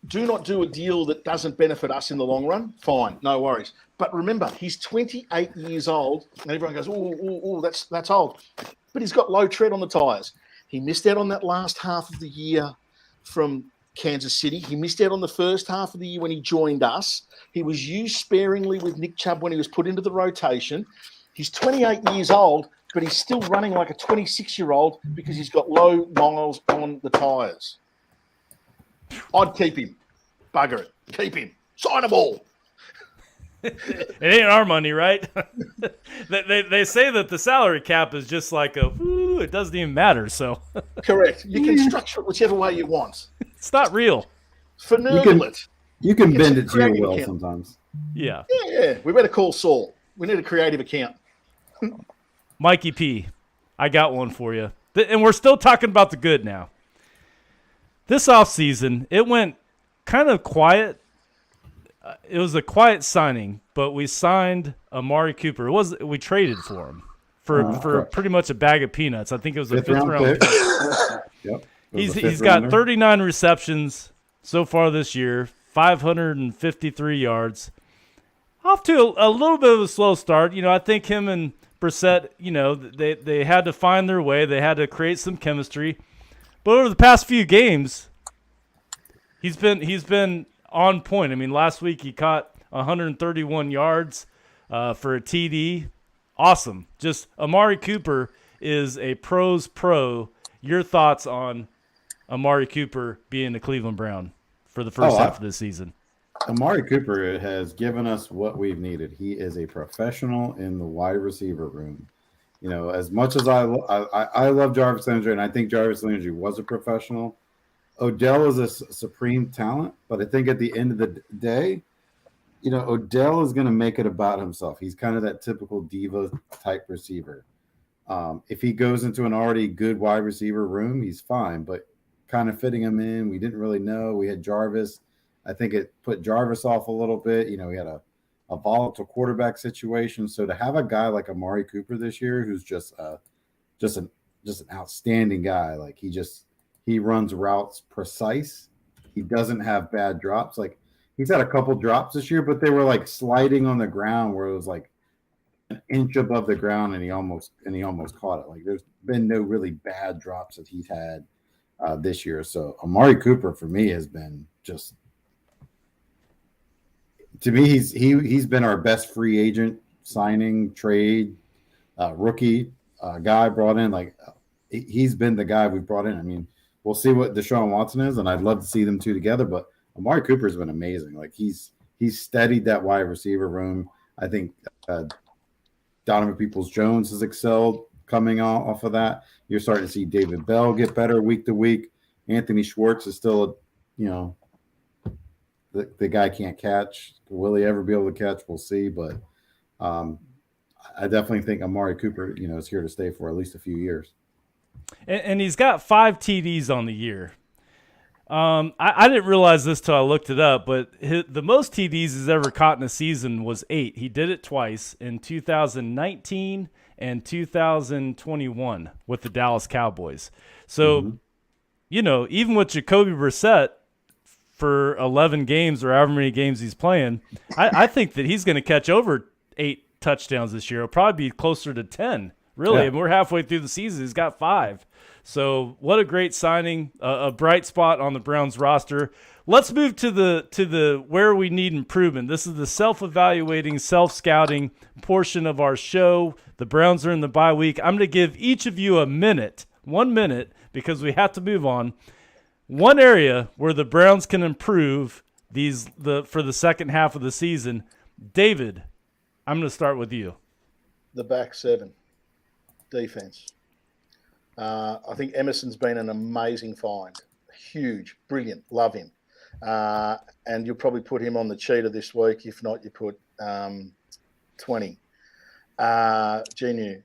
C: do not do a deal that doesn't benefit us in the long run. Fine, no worries. But remember, he's 28 years old, and everyone goes, "Oh, that's old." But he's got low tread on the tires. He missed out on that last half of the year from Kansas City. He missed out on the first half of the year when he joined us. He was used sparingly with Nick Chubb when he was put into the rotation. He's 28 years old, but he's still running like a 26-year-old because he's got low miles on the tyres. I'd keep him. Bugger it. Keep him. Sign them all.
D: It ain't our money, right? they say that the salary cap is just like it doesn't even matter. So
C: correct. You can structure it whichever way you want.
D: It's not real.
C: Finagle it.
F: You can bend it to your will sometimes.
D: Yeah.
C: Yeah. We better call Saul. We need a creative account.
D: Mikey P, I got one for you. And we're still talking about the good now. This offseason, it went kind of quiet. It was a quiet signing, but we signed Amari Cooper. We traded for him for pretty much a bag of peanuts. I think it was a fifth round pick.
F: Yep.
D: He's got 39 receptions so far this year, 553 yards. Off to a little bit of a slow start. You know, I think him and Brissett, you know, they had to find their way. They had to create some chemistry. But over the past few games, he's been on point. I mean, last week he caught 131 yards for a TD. Awesome. Just Amari Cooper is a pro's pro. Your thoughts on Amari Cooper being a Cleveland Brown for the first half of the season?
F: Amari Cooper has given us what we've needed. He is a professional in the wide receiver room. You know, as much as I love Jarvis Landry, and I think Jarvis Landry was a professional, Odell is a supreme talent. But I think at the end of the day, you know, Odell is going to make it about himself. He's kind of that typical diva type receiver. If he goes into an already good wide receiver room, he's fine. But kind of fitting him in, we didn't really know. We had Jarvis. I think it put Jarvis off a little bit. You know, he had a volatile quarterback situation. So to have a guy like Amari Cooper this year, who's just an outstanding guy, like he runs routes precise. He doesn't have bad drops. Like he's had a couple drops this year, but they were like sliding on the ground where it was like an inch above the ground, and he almost caught it. Like there's been no really bad drops that he's had this year. So Amari Cooper for me has been just. To me, he's been our best free agent signing, trade, rookie guy brought in. Like he's been the guy we brought in. I mean, we'll see what Deshaun Watson is, and I'd love to see them two together. But Amari Cooper's been amazing. Like he's steadied that wide receiver room. I think Donovan Peoples-Jones has excelled coming off of that. You're starting to see David Bell get better week to week. Anthony Schwartz is still the guy can't catch. Will he ever be able to catch? We'll see. But I definitely think Amari Cooper, you know, is here to stay for at least a few years.
D: And he's got 5 TDs on the year. I didn't realize this till I looked it up, but the most TDs he's ever caught in a season was 8. He did it twice in 2019 and 2021 with the Dallas Cowboys. So, you know, even with Jacoby Brissett, for 11 games or however many games he's playing, I think that he's going to catch over 8 touchdowns this year. It'll probably be closer to 10, really.
F: Yeah.
D: And we're halfway through the season. He's got 5. So what a great signing, a bright spot on the Browns roster. Let's move to the where we need improvement. This is the self-evaluating, self-scouting portion of our show. The Browns are in the bye week. I'm going to give each of you 1 minute, because we have to move on. One area where the Browns can improve for the second half of the season. David, I'm going to start with you.
C: The back 7 defense. I think Emerson's been an amazing find. Huge, brilliant, love him. And you'll probably put him on the cheater this week. If not, you put 20. Genu.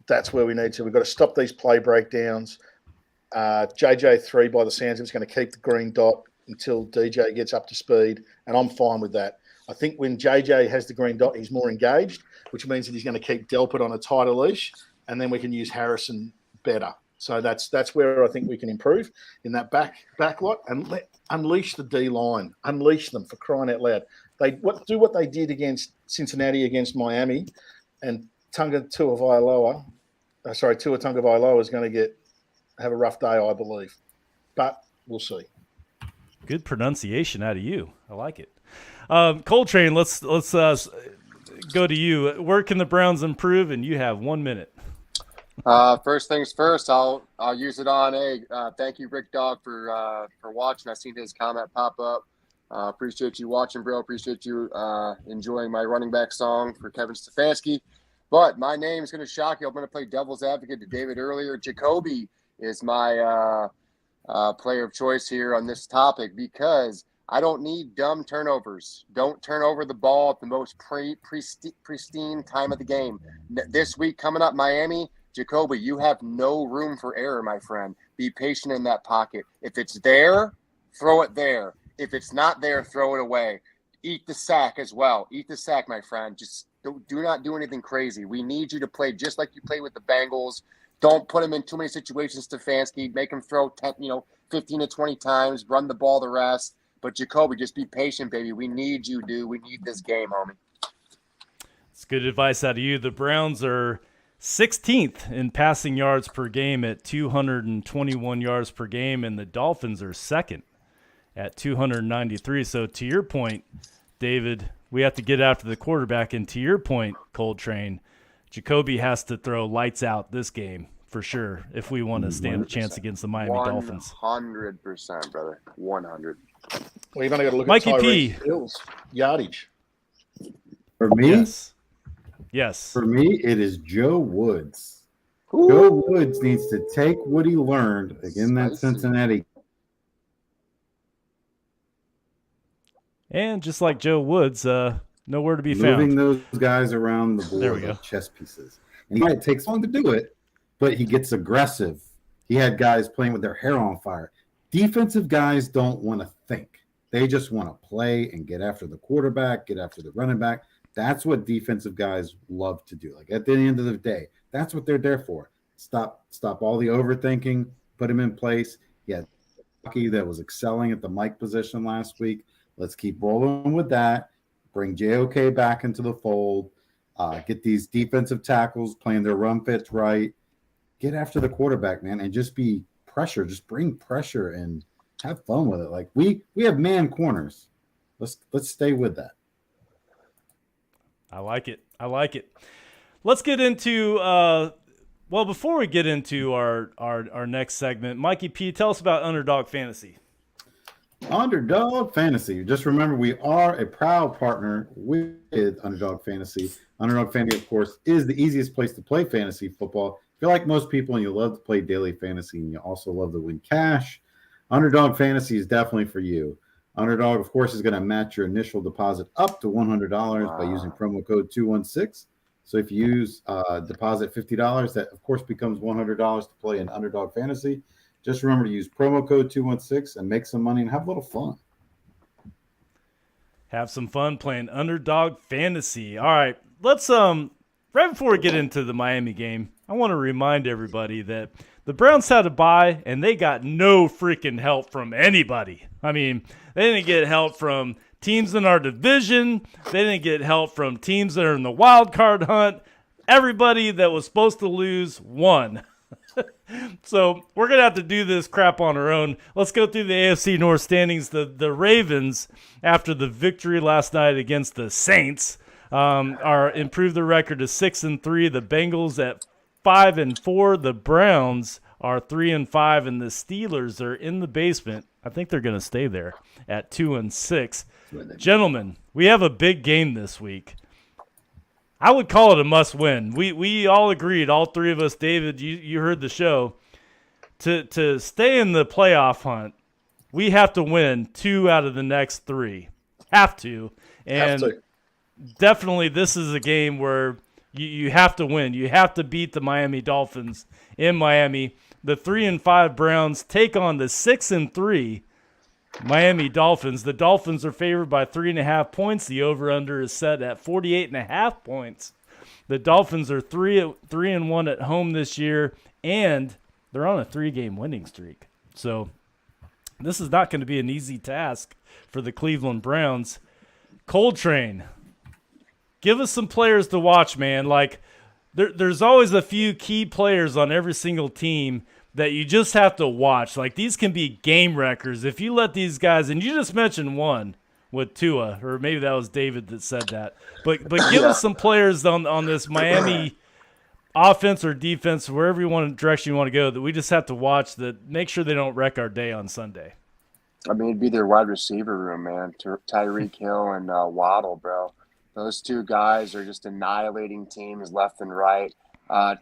C: That's where we need to. We've got to stop these play breakdowns. JJ3, by the sounds of it, is going to keep the green dot until DJ gets up to speed, and I'm fine with that. I think when JJ has the green dot, he's more engaged, which means that he's going to keep Delpit on a tighter leash, and then we can use Harrison better. So that's where I think we can improve in that back lot, and unleash the D line, unleash them, for crying out loud. Do what they did against Cincinnati, against Miami, and Tunga Tuivasa-Vailoa Tua Tagovailoa is going to have a rough day, I believe, but we'll see.
D: Good pronunciation out of you. I like it. Coltrane, let's go to you. Where can the Browns improve? And you have 1 minute.
E: First things first, I'll use it on thank you, Rick Dog, for watching. I seen his comment pop up. Appreciate you watching, bro. Appreciate you enjoying my running back song for Kevin Stefanski. But my name is going to shock you. I'm going to play devil's advocate to David earlier. Jacoby is my player of choice here on this topic because I don't need dumb turnovers. Don't turn over the ball at the most pristine time of the game. This week coming up, Miami, Jacoby, you have no room for error, my friend. Be patient in that pocket. If it's there, throw it there. If it's not there, throw it away. Eat the sack as well. Eat the sack, my friend. Just do not do anything crazy. We need you to play just like you play with the Bengals. Don't put him in too many situations, Stefanski. Make him throw 15 to 20 times. Run the ball the rest. But Jacoby, just be patient, baby. We need you, dude. We need this game, homie.
D: It's good advice out of you. The Browns are 16th in passing yards per game at 221 yards per game, and the Dolphins are second at 293. So to your point, David, we have to get after the quarterback. And to your point, Coltrane, Jacoby has to throw lights out this game for sure if we want to stand a chance against the Miami Dolphins.
E: 100%, brother. 100.
C: Well, you've only got to look
D: Mikey
C: at
D: P.
C: Tyreek Hill's yardage.
F: For me,
D: Yes.
F: For me, it is Joe Woods. Ooh. Joe Woods needs to take what he learned again that Cincinnati.
D: And just like Joe Woods, nowhere to be found.
F: Moving those guys around the board like chess pieces. And it takes long to do it, but he gets aggressive. He had guys playing with their hair on fire. Defensive guys don't want to think. They just want to play and get after the quarterback, get after the running back. That's what defensive guys love to do. Like at the end of the day, that's what they're there for. Stop all the overthinking, put him in place. Yeah, Bucky that was excelling at the mic position last week. Let's keep rolling with that. Bring JOK back into the fold. Get these defensive tackles playing their run fits right. Get after the quarterback, man, and just be pressure. Just bring pressure and have fun with it. Like we have man corners. Let's stay with that.
D: I like it. Let's get into before we get into our next segment, Mikey P, tell us about Underdog Fantasy.
F: Underdog Fantasy. Just remember, we are a proud partner with Underdog Fantasy. Underdog Fantasy, of course, is the easiest place to play fantasy football. If you're like most people and you love to play daily fantasy and you also love to win cash, Underdog Fantasy is definitely for you. Underdog, of course, is going to match your initial deposit up to $100 by using promo code 216. So if you use deposit $50, that, of course, becomes $100 to play in Underdog Fantasy. Just remember to use promo code 216 and make some money and have a little fun.
D: Have some fun playing Underdog Fantasy. All right, let's right before we get into the Miami game, I want to remind everybody that the Browns had a bye and they got no freaking help from anybody. I mean, they didn't get help from teams in our division. They didn't get help from teams that are in the wild card hunt. Everybody that was supposed to lose won. So we're going to have to do this crap on our own. Let's go through the AFC North standings. The Ravens, after the victory last night against the Saints, are improved the record to 6-3. The Bengals at 5-4. The Browns are 3-5, and the Steelers are in the basement. I think they're going to stay there at 2-6. Gentlemen, we have a big game this week. I would call it a must-win. We all agreed, all three of us. David, you heard the show. To stay in the playoff hunt, we have to win 2 out of the next 3. Have to. And definitely this is a game where you have to win. You have to beat the Miami Dolphins in Miami. The 3-5 Browns take on the 6-3 Miami Dolphins. The Dolphins are favored by 3.5 points. The over-under is set at 48.5 points. The Dolphins are 3-1 at home this year, and they're on a 3-game winning streak. So this is not going to be an easy task for the Cleveland Browns. Coltrane, give us some players to watch, man. Like, there's always a few key players on every single team that you just have to watch. Like, these can be game wreckers if you let these guys. And you just mentioned one with Tua, or maybe that was David that said that. But give us some players on this Miami offense or defense, wherever direction you want to go, that we just have to watch, that make sure they don't wreck our day on Sunday.
E: I mean, it'd be their wide receiver room, man. Tyreek Hill and Waddle, bro. Those two guys are just annihilating teams left and right.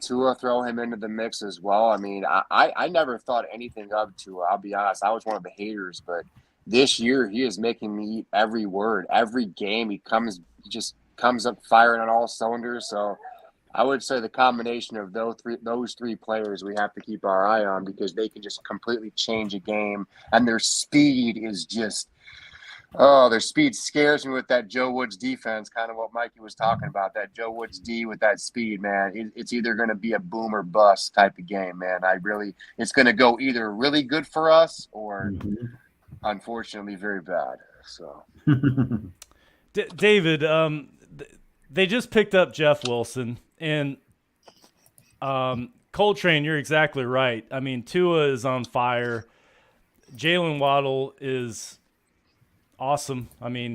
E: Tua, throw him into the mix as well. I mean, I never thought anything of Tua. I'll be honest. I was one of the haters, but this year he is making me eat every word. Every game he just comes up firing on all cylinders. So I would say the combination of those three players we have to keep our eye on, because they can just completely change a game, and their speed is just their speed scares me with that Joe Woods defense, kind of what Mikey was talking about, that Joe Woods D with that speed, man. It's either going to be a boom or bust type of game, man. It's going to go either really good for us or unfortunately very bad. So,
D: David, they just picked up Jeff Wilson, and Coltrane, you're exactly right. I mean, Tua is on fire. Jalen Waddle is awesome. I mean,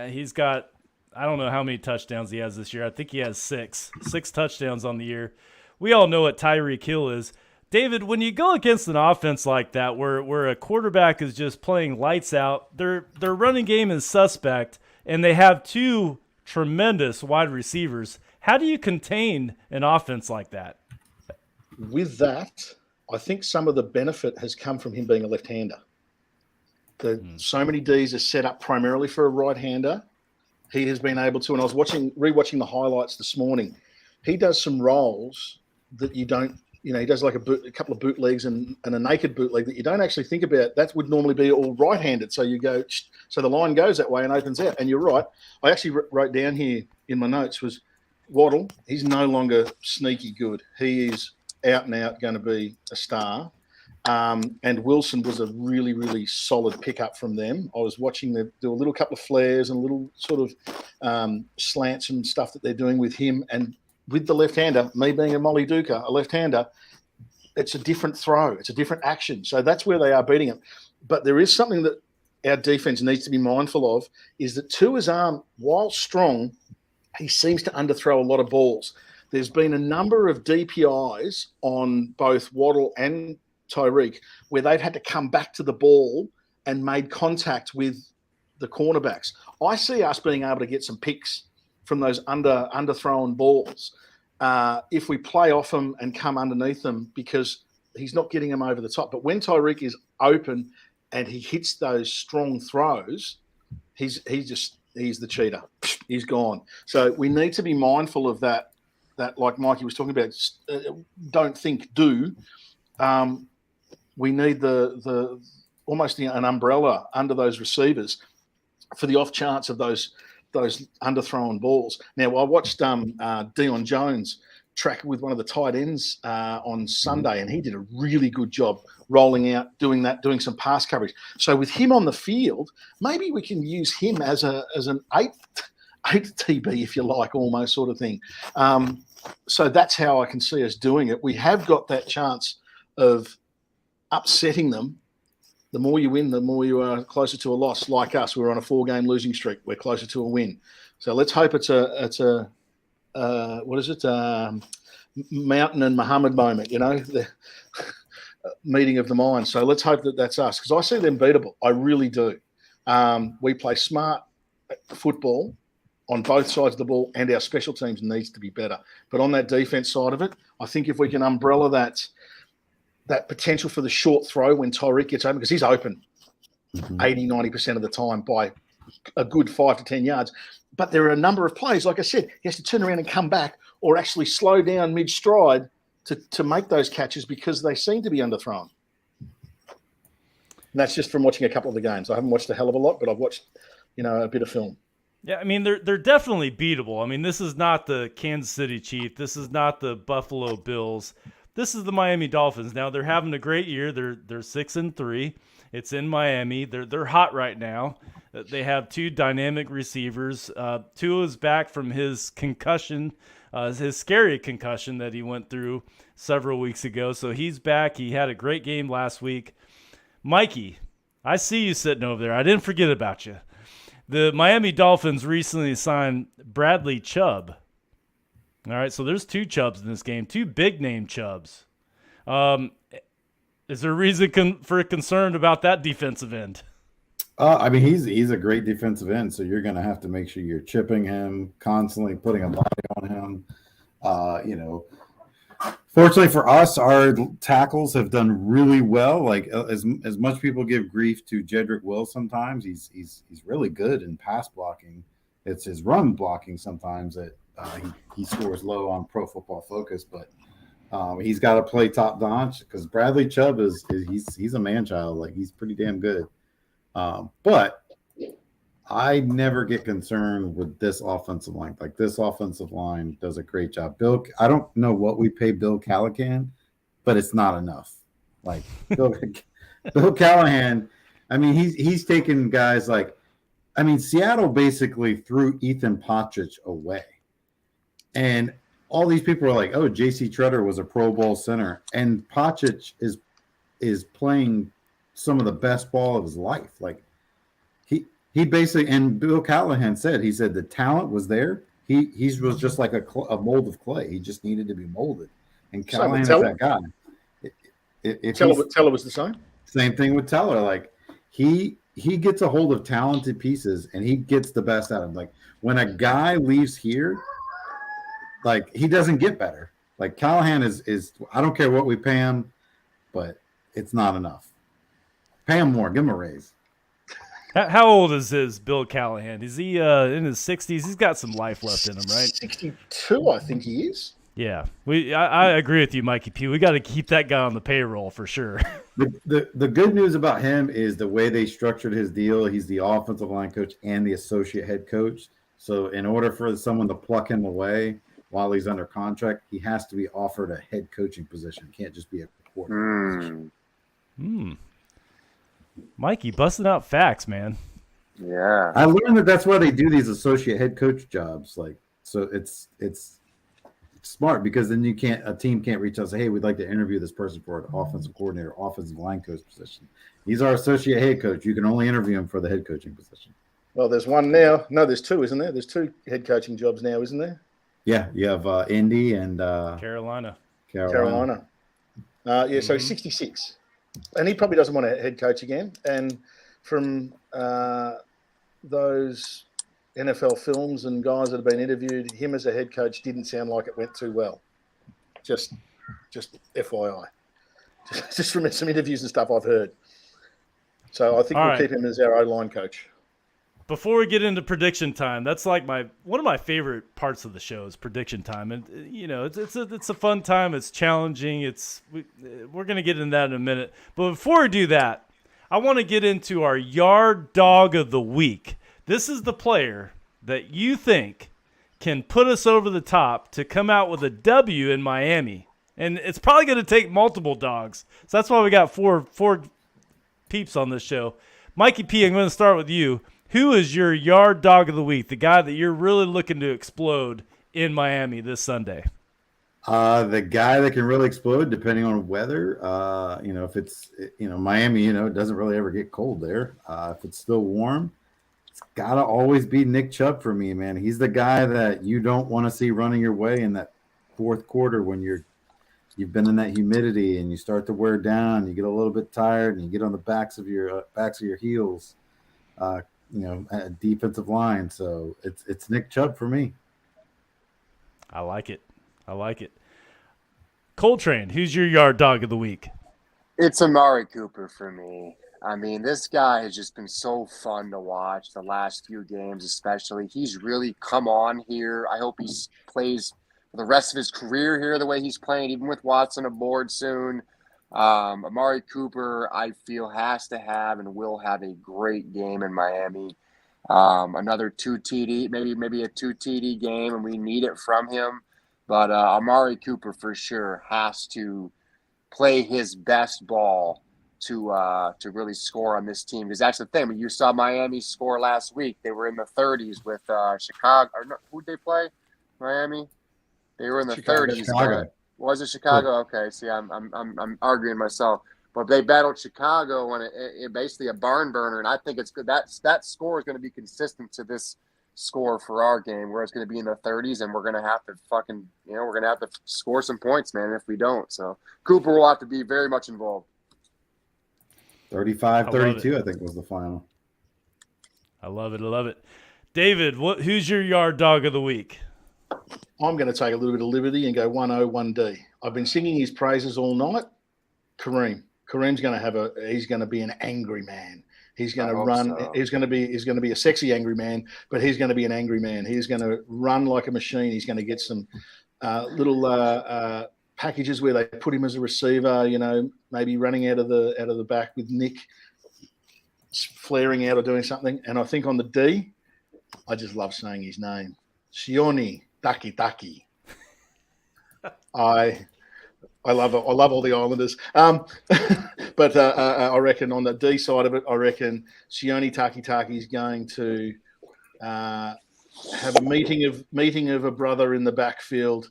D: he's got, I don't know how many touchdowns he has this year. I think he has six touchdowns on the year. We all know what Tyreek Hill is. David, when you go against an offense like that, where a quarterback is just playing lights out, their running game is suspect, and they have two tremendous wide receivers, how do you contain an offense like that?
C: With that, I think some of the benefit has come from him being a left-hander. So many Ds are set up primarily for a right-hander. He has been able to, and I was rewatching the highlights this morning. He does some rolls that you don't, he does like a couple of bootlegs and a naked bootleg that you don't actually think about. That would normally be all right-handed. So you go, so the line goes that way and opens out. And you're right. I actually wrote down here in my notes was Waddle. He's no longer sneaky good. He is out and out going to be a star. And Wilson was a really, really solid pickup from them. I was watching them do a little couple of flares and a little sort of slants and stuff that they're doing with him. And with the left-hander, me being a Molly Duker, a left-hander, it's a different throw. It's a different action. So that's where they are beating him. But there is something that our defense needs to be mindful of, is that Tua's arm, while strong, he seems to underthrow a lot of balls. There's been a number of DPIs on both Waddle and Tyreek where they've had to come back to the ball and made contact with the cornerbacks. I see us being able to get some picks from those underthrown balls if we play off them and come underneath them, because he's not getting them over the top. But when Tyreek is open and he hits those strong throws, he's the cheater. He's gone. So we need to be mindful of that like Mikey was talking about, don't think, do. We need the almost an umbrella under those receivers for the off chance of those underthrown balls. Now, I watched Deion Jones track with one of the tight ends on Sunday, and he did a really good job rolling out, doing some pass coverage. So with him on the field, maybe we can use him as an eighth TB, if you like, almost sort of thing. So that's how I can see us doing it. We have got that chance of upsetting them. The more you win, the more you are closer to a loss. Like us, we're on a 4-game losing streak. We're closer to a win. So let's hope it's a what is it? Mountain and Muhammad moment, the meeting of the minds. So let's hope that that's us, because I see them beatable. I really do. We play smart football on both sides of the ball, and our special teams needs to be better. But on that defense side of it, I think if we can umbrella that potential for the short throw when Tyreek gets open, because he's open 80, 90% of the time by a good 5 to 10 yards. But there are a number of plays, like I said, he has to turn around and come back or actually slow down mid-stride to make those catches, because they seem to be underthrown. And that's just from watching a couple of the games. I haven't watched a hell of a lot, but I've watched, a bit of film.
D: Yeah, I mean, they're definitely beatable. I mean, this is not the Kansas City Chiefs. This is not the Buffalo Bills. This is the Miami Dolphins. Now, they're having a great year. They're 6-3. It's in Miami. They're hot right now. They have two dynamic receivers. Tua's back from his concussion his scary concussion that he went through several weeks ago. So he's back. He had a great game last week. Mikey, I see you sitting over there. I didn't forget about you. The Miami Dolphins recently signed Bradley Chubb. All right, so there's 2 Chubbs in this game, 2 big-name Chubbs. Is there a reason for concern about that defensive end?
F: I mean, he's a great defensive end, so you're going to have to make sure you're chipping him, constantly putting a body on him. Fortunately for us, our tackles have done really well. Like as much people give grief to Jedrick Will sometimes, he's really good in pass blocking. It's his run blocking sometimes that he scores low on Pro Football Focus, but he's got to play top notch because Bradley Chubb he's a man child. Like he's pretty damn good. But I never get concerned with this offensive line. Like this offensive line does a great job. I don't know what we pay Bill Callahan, but it's not enough. Like Bill Callahan, I mean, he's taken guys like, I mean, Seattle basically threw Ethan Patrick away. And all these people are like, oh, J.C. Treader was a Pro Bowl center. And Patrick is playing some of the best ball of his life. Like he basically, and Bill Callahan said the talent was there. He was just like a mold of clay. He just needed to be molded. And Callahan is that guy.
C: Teller was the same.
F: Same thing with Teller. Like he gets a hold of talented pieces and he gets the best out of them. Like when a guy leaves here, like he doesn't get better. Like Callahan is I don't care what we pay him, but it's not enough. Pay him more. Give him a raise.
D: How old is Bill Callahan? Is he in his 60s? He's got some life left in him, right?
C: 62, I think he is.
D: Yeah, I agree with you, Mikey P. We got to keep that guy on the payroll for sure.
F: The good news about him is the way they structured his deal. He's the offensive line coach and the associate head coach. So in order for someone to pluck him away while he's under contract, he has to be offered a head coaching position. It can't just be a coordinator position.
D: Mikey, busting out facts, man.
E: Yeah,
F: I learned that's why they do these associate head coach jobs. Like, so it's smart because then a team can't reach out and say, hey, we'd like to interview this person for an offensive coordinator, offensive line coach position. He's our associate head coach. You can only interview him for the head coaching position.
C: Well, there's one now. No, there's 2, isn't there? There's 2 head coaching jobs now, isn't there?
F: Yeah, you have Indy and
D: Carolina.
C: So 66. And he probably doesn't want to head coach again. And from those NFL films and guys that have been interviewed, him as a head coach didn't sound like it went too well. Just FYI. Just from some interviews and stuff I've heard. So I think we'll keep him as our O-line coach.
D: Before we get into prediction time, that's like one of my favorite parts of the show is prediction time, and it's a fun time. It's challenging. We're gonna get into that in a minute, but before we do that, I want to get into our yard dog of the week. This is the player that you think can put us over the top to come out with a W in Miami, and it's probably gonna take multiple dogs. So that's why we got four peeps on this show. Mikey P, I'm going to start with you. Who is your yard dog of the week, the guy that you're really looking to explode in Miami this Sunday?
F: The guy that can really explode depending on weather. If it's, Miami, it doesn't really ever get cold there. If it's still warm, it's got to always be Nick Chubb for me, man. He's the guy that you don't want to see running your way in that fourth quarter when you've been in that humidity and you start to wear down, you get a little bit tired and you get on the backs of your heels. Defensive line. So it's Nick Chubb for me.
D: I like it. Coltrane, who's your yard dog of the week?
E: it's Amari Cooper for me. I mean, this guy has just been so fun to watch the last few games, especially. He's really come on here. I hope he plays for the rest of his career here the way he's playing, even with Watson aboard soon. Amari Cooper, I feel, has to have and will have a great game in Miami. Another 2 TD, maybe a 2 TD game, and we need it from him. But Amari Cooper for sure has to play his best ball to really score on this team. Because that's the thing. When you saw Miami score last week, they were in the 30s with Chicago. Or no, who'd they play? Miami? They were in the
C: Chicago.
E: 30s.
F: Chicago.
E: Was it Chicago? Okay. See, I'm arguing myself. But they battled Chicago and it basically a barn burner, and I think it's good. That score is going to be consistent to this score for our game, where it's going to be in the 30s, and we're going to have to we're going to have to score some points, man. If we don't, so Cooper will have to be very much involved.
F: 35-32, I think was the final.
D: I love it. David, who's your yard dog of the week?
C: I'm going to take a little bit of liberty and go 1-0, 1D. I've been singing his praises all night. Kareem's going to he's going to be an angry man. He's going to run. So. He's going to be a sexy angry man, but he's going to be an angry man. He's going to run like a machine. He's going to get some little packages where they put him as a receiver. Maybe running out of the back with Nick flaring out or doing something. And I think on the D, I just love saying his name, Sione Taki. I love all the Islanders. But I reckon on the D side of it, I reckon Sione Taki is going to have a meeting of a brother in the backfield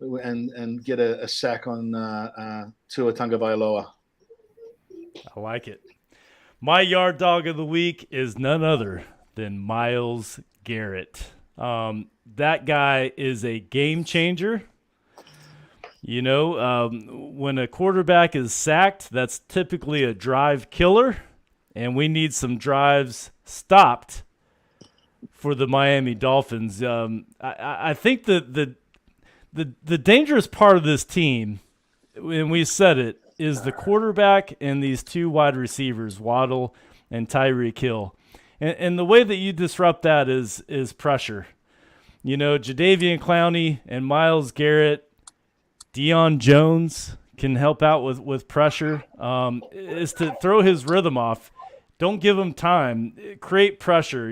C: and get a sack on Tua Tagovailoa.
D: I like it. My yard dog of the week is none other than Myles Garrett. That guy is a game changer. When a quarterback is sacked, that's typically a drive killer, and we need some drives stopped for the Miami Dolphins. I think that the dangerous part of this team, and we said it, is the quarterback and these two wide receivers, Waddle and Tyreek Hill. And the way that you disrupt that is pressure. Jadeveon Clowney and Myles Garrett, Deion Jones can help out with pressure, is to throw his rhythm off. Don't give him time. Create pressure,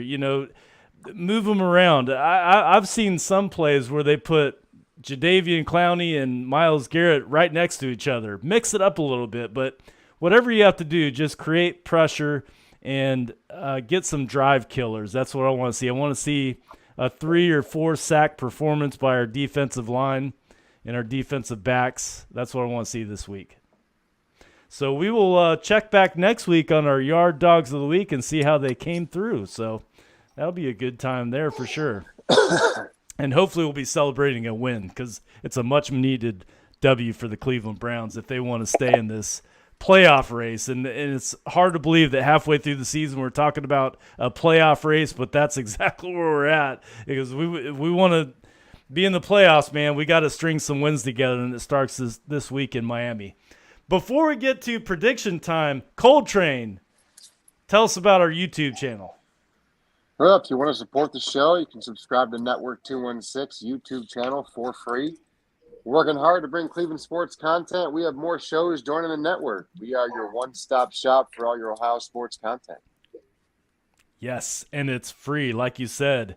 D: move him around. I've seen some plays where they put Jadeveon Clowney and Myles Garrett right next to each other. Mix it up a little bit, but whatever you have to do, just create pressure and get some drive killers. That's what I want to see. I want to see a 3 or 4 sack performance by our defensive line and our defensive backs. That's what I want to see this week. So we will check back next week on our yard dogs of the week and see how they came through. So that'll be a good time there for sure. And hopefully we'll be celebrating a win because it's a much-needed W for the Cleveland Browns if they want to stay in this playoff race. And it's hard to believe that halfway through the season we're talking about a playoff race, but that's exactly where we're at because we want to be in the playoffs, man. We got to string some wins together, and it starts this week in Miami. Before we get to prediction time, Coltrane, tell us about our YouTube channel.
E: Well, if you want to support the show, you can subscribe to Network 216 YouTube channel for free. We're working hard to bring Cleveland sports content. We have more shows joining the network. We are your one-stop shop for all your Ohio sports content.
D: Yes, and it's free, like you said.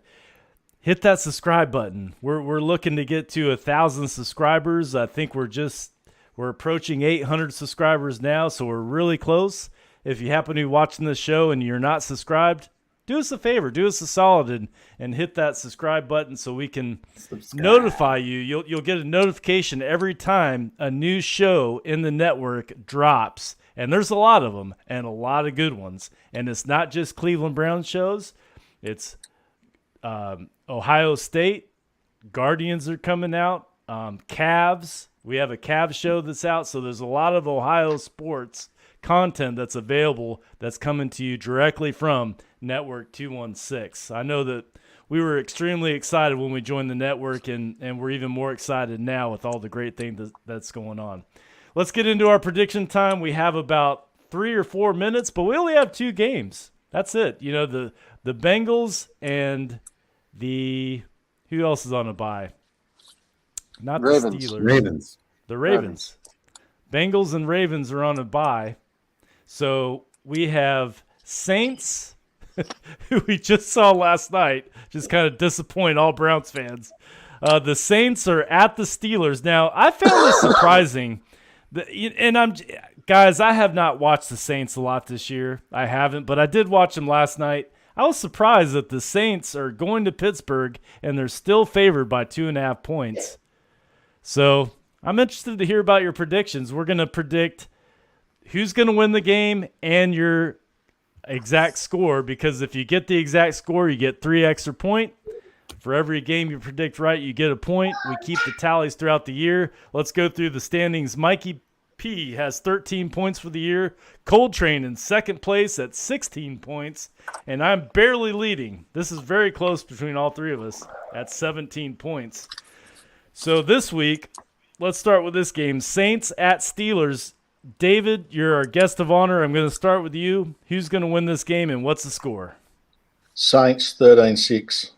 D: Hit that subscribe button. We're looking to get to 1,000 subscribers. I think we're approaching 800 subscribers now, so we're really close. If you happen to be watching this show and you're not subscribed, do us a favor, do us a solid, and hit that subscribe button so we can notify you. You'll get a notification every time a new show in the network drops. And there's a lot of them, and a lot of good ones. And it's not just Cleveland Browns shows. It's Ohio State. Guardians are coming out. Cavs. We have a Cavs show that's out. So there's a lot of Ohio sports content that's available that's coming to you directly from Network 216. I know that we were extremely excited when we joined the network, and we're even more excited now with all the great things that's going on. Let's get into our prediction time. We have about 3 or 4 minutes, but we only have 2 games. That's it. The Bengals and who else is on a bye? Not
E: Ravens.
D: the Steelers.
F: Ravens.
D: The Ravens. Bengals and Ravens are on a bye. So we have Saints, who we just saw last night, just kind of disappoint all Browns fans. The Saints are at the Steelers. Now, I found this surprising. Guys, I have not watched the Saints a lot this year. I haven't, but I did watch them last night. I was surprised that the Saints are going to Pittsburgh, and they're still favored by 2.5 points. So I'm interested to hear about your predictions. We're going to predict who's going to win the game and your exact score, because if you get the exact score, you get 3 extra points. For every game you predict right, you get a point. We keep the tallies throughout the year. Let's go through the standings. Mikey P has 13 points for the year. Cold Train in second place at 16 points. And I'm barely leading. This is very close between all three of us at 17 points. So this week, let's start with this game. Saints at Steelers. David, you're our guest of honor. I'm going to start with you. Who's going to win this game and what's the score?
C: Saints 13-6.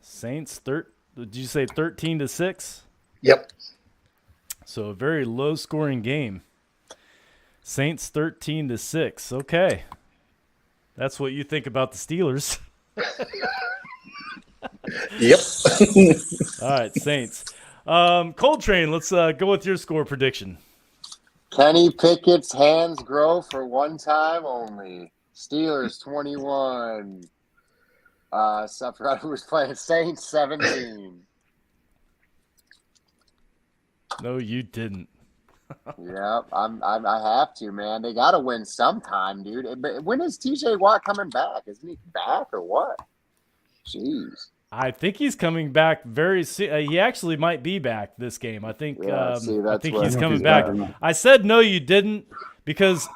D: Saints, did you say 13-6?
C: Yep.
D: So a very low-scoring game. Saints 13-6. Okay, that's what you think about the Steelers.
C: Yep.
D: All right, Saints. Cold Train, let's go with your score prediction.
E: Kenny Pickett's hands grow for one time only. Steelers 21. Suffer who was playing Saints 17.
D: No, you didn't.
E: Yep, I have to, man. They got to win sometime, dude. But when is TJ Watt coming back? Isn't he back or what? Jeez.
D: I think he's coming back very soon. He actually might be back this game. I think.
E: Yeah,
D: I think he's
F: I
D: coming
F: he's
D: back.
F: back.
D: I said no, you didn't, because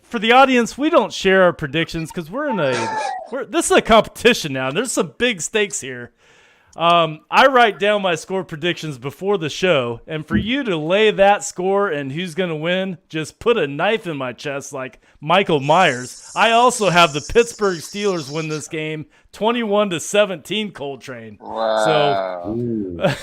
D: for the audience, we don't share our predictions because this is a competition now. There's some big stakes here. I write down my score predictions before the show, and for you to lay that score and who's going to win, just put a knife in my chest like Michael Myers. I also have the Pittsburgh Steelers win this game 21-17, Cold Train.
E: Wow.
D: So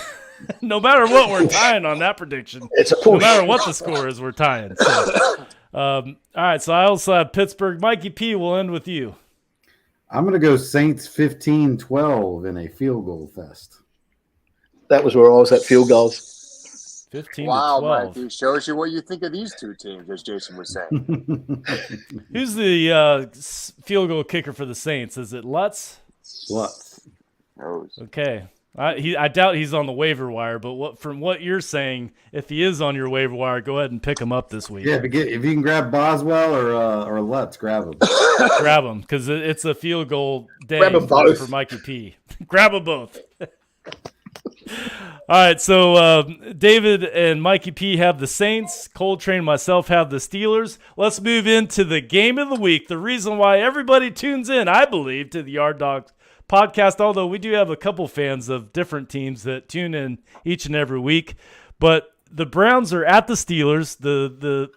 D: no matter what, we're tying on that prediction.
C: It's a
D: No
C: push.
D: matter what the score is, we're tying. So, all right, so I also have Pittsburgh. Mikey P, will end with you.
F: I'm going to go Saints 15-12 in a field goal fest.
C: That was where I was at, field goals.
D: 15-12.
E: Wow, Mikey. Shows you what you think of these two teams, as Jason was saying.
D: Who's the field goal kicker for the Saints? Is it Lutz?
F: Lutz.
E: Knows.
D: Okay. I doubt he's on the waiver wire, but from what you're saying, if he is on your waiver wire, go ahead and pick him up this week.
F: Yeah, if you can grab Boswell or Lutz, grab him.
D: Grab him, because it's a field goal day
C: Grab 'em both.
D: for Mikey P. Grab them both. All right, so David and Mikey P have the Saints. Cold Train and myself have the Steelers. Let's move into the game of the week. The reason why everybody tunes in, I believe, to the Yard Dogs podcast, although we do have a couple fans of different teams that tune in each and every week. But the Browns are at the Steelers. Did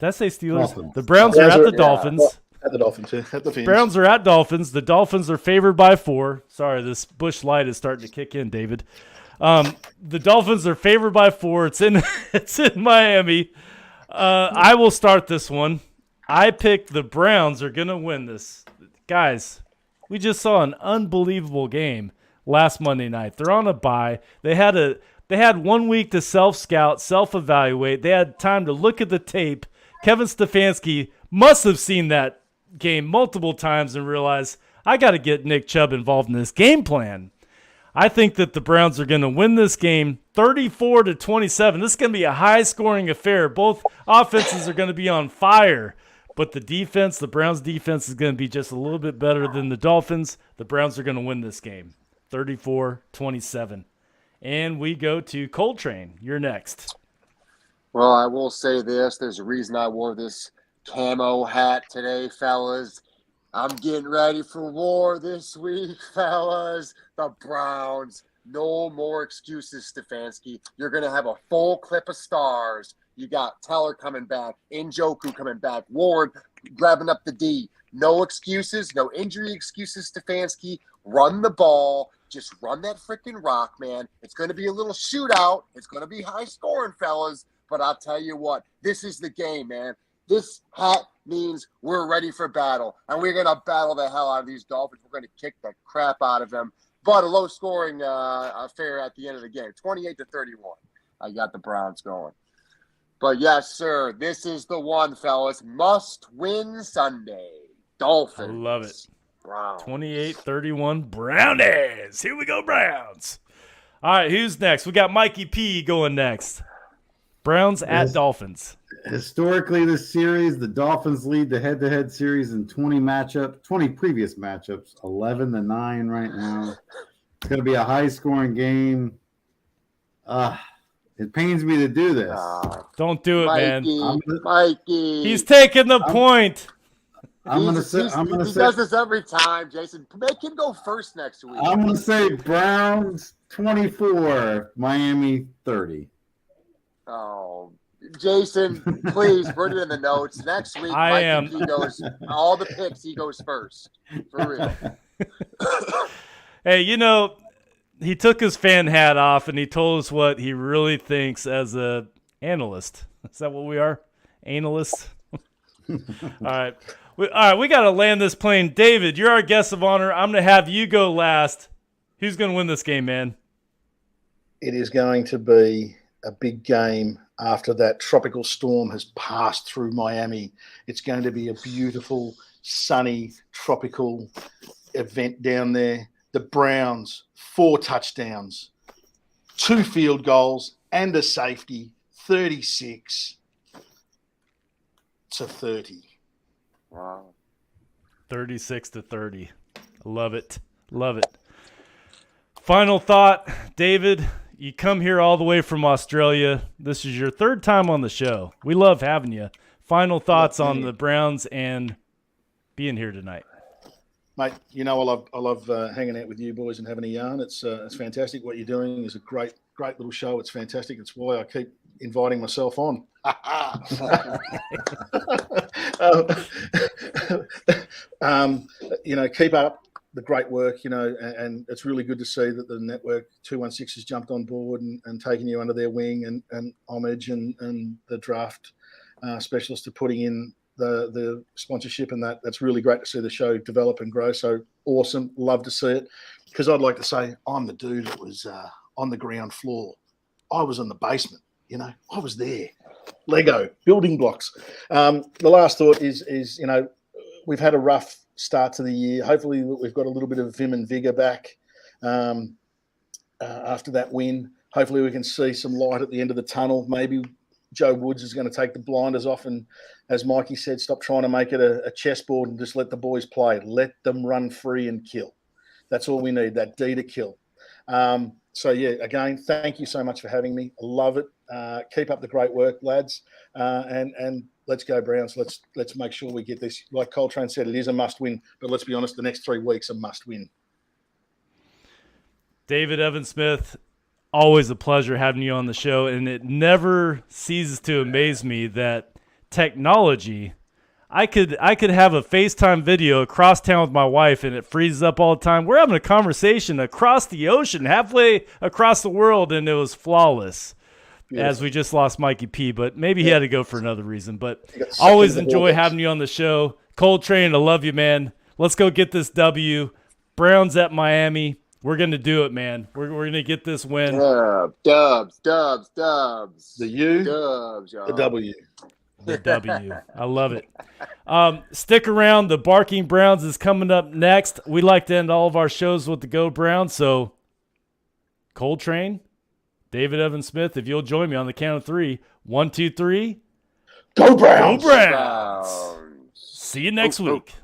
D: I say Steelers?
F: Dolphins.
D: The Browns are at the Dolphins.
C: At the Dolphins, at the Fins.
D: Browns are at Dolphins. The Dolphins are favored by 4. Sorry, this Busch Light is starting to kick in, David. The Dolphins are favored by 4. It's in Miami. I will start this one. I picked the Browns are going to win this. Guys, we just saw an unbelievable game last Monday night. They're on a bye. They had 1 week to self-scout, self-evaluate. They had time to look at the tape. Kevin Stefanski must have seen that game multiple times and realized, I got to get Nick Chubb involved in this game plan. I think that the Browns are going to win this game 34-27. This is going to be a high-scoring affair. Both offenses are going to be on fire. But the Browns defense is going to be just a little bit better than the Dolphins. The Browns are going to win this game 34-27. And we go to Cold Train. You're next.
E: Well, I will say this. There's a reason I wore this camo hat today, fellas. I'm getting ready for war this week, fellas. The Browns. No more excuses, Stefanski. You're going to have a full clip of stars. You got Teller coming back, Njoku coming back, Ward grabbing up the D. No excuses, no injury excuses, Stefanski. Run the ball. Just run that freaking rock, man. It's going to be a little shootout. It's going to be high scoring, fellas. But I'll tell you what, this is the game, man. This hat means we're ready for battle. And we're going to battle the hell out of these Dolphins. We're going to kick the crap out of them. But a low-scoring affair at the end of the game, 28-31. I got the Browns going. But yes, sir, this is the one, fellas. Must win Sunday. Dolphins.
D: I love it.
E: Wow.
D: 28-31 Brownies. Here we go, Browns. All right, who's next? We got Mikey P going next. Browns at Dolphins.
F: Historically, this series, the Dolphins lead the head-to-head series in 20 previous matchups, 11-9 right now. It's going to be a high-scoring game. It pains me to do this.
D: Don't do it,
E: Mikey,
D: man.
E: Mikey.
D: He's taking the point.
F: I'm going to say
E: he does this every time, Jason. Make him go first next week.
F: I'm going to say Browns 24, Miami 30.
E: Oh, Jason, please put it in the notes. Next week, Mikey goes all the picks. He goes first. For real.
D: Hey, he took his fan hat off and he told us what he really thinks as a analyst. Is that what we are? Analysts? All right. We got to land this plane. David, you're our guest of honor. I'm going to have you go last. Who's going to win this game, man?
C: It is going to be a big game after that tropical storm has passed through Miami. It's going to be a beautiful, sunny, tropical event down there. The Browns, 4 touchdowns, 2 field goals, and a safety, 36-30.
E: Wow.
D: 36-30. Love it. Love it. Final thought, David. You come here all the way from Australia. This is your 3rd time on the show. We love having you. Final thoughts on the Browns and being here tonight.
C: Mate, I love hanging out with you boys and having a yarn. It's fantastic. What you're doing is a great little show. It's fantastic. It's why I keep inviting myself on. Keep up the great work, and it's really good to see that the network 216 has jumped on board and taken you under their wing, and Homage and the draft specialist are putting in the sponsorship, and that's really great to see the show develop and grow. So awesome. Love to see it, because I'd like to say I'm the dude that was on the ground floor. I was in the basement, I was there. Lego building blocks. The last thought is we've had a rough start to the year. Hopefully we've got a little bit of vim and vigor back after that win. Hopefully we can see some light at the end of the tunnel. Maybe Joe Woods is going to take the blinders off and, as Mikey said, stop trying to make it a chessboard and just let the boys play. Let them run free and kill. That's all we need, that D to kill. So, again, thank you so much for having me. I love it. Keep up the great work, lads. And let's go Browns. Let's make sure we get this. Like Coltrane said, it is a must-win. But let's be honest, the next 3 weeks are must-win.
D: David Evan-Smith, always a pleasure having you on the show. And it never ceases to amaze me that technology, I could have a FaceTime video across town with my wife and it freezes up all the time. We're having a conversation across the ocean, halfway across the world, and it was flawless. Beautiful. As we just lost Mikey P, but maybe he had to go for another reason. But always enjoy having you on the show. Coltrane, I love you, man. Let's go get this W. Browns at Miami. We're going to do it, man. We're going to get this win.
E: Dubs.
C: The U,
E: Dubs, y'all.
C: the W.
D: The W. I love it. Stick around. The Barking Browns is coming up next. We like to end all of our shows with the Go Browns. So, Coltrane, David Evan-Smith, if you'll join me on the count of 3. 1, 2, 3.
C: Go Browns!
D: Go Browns! See you next week.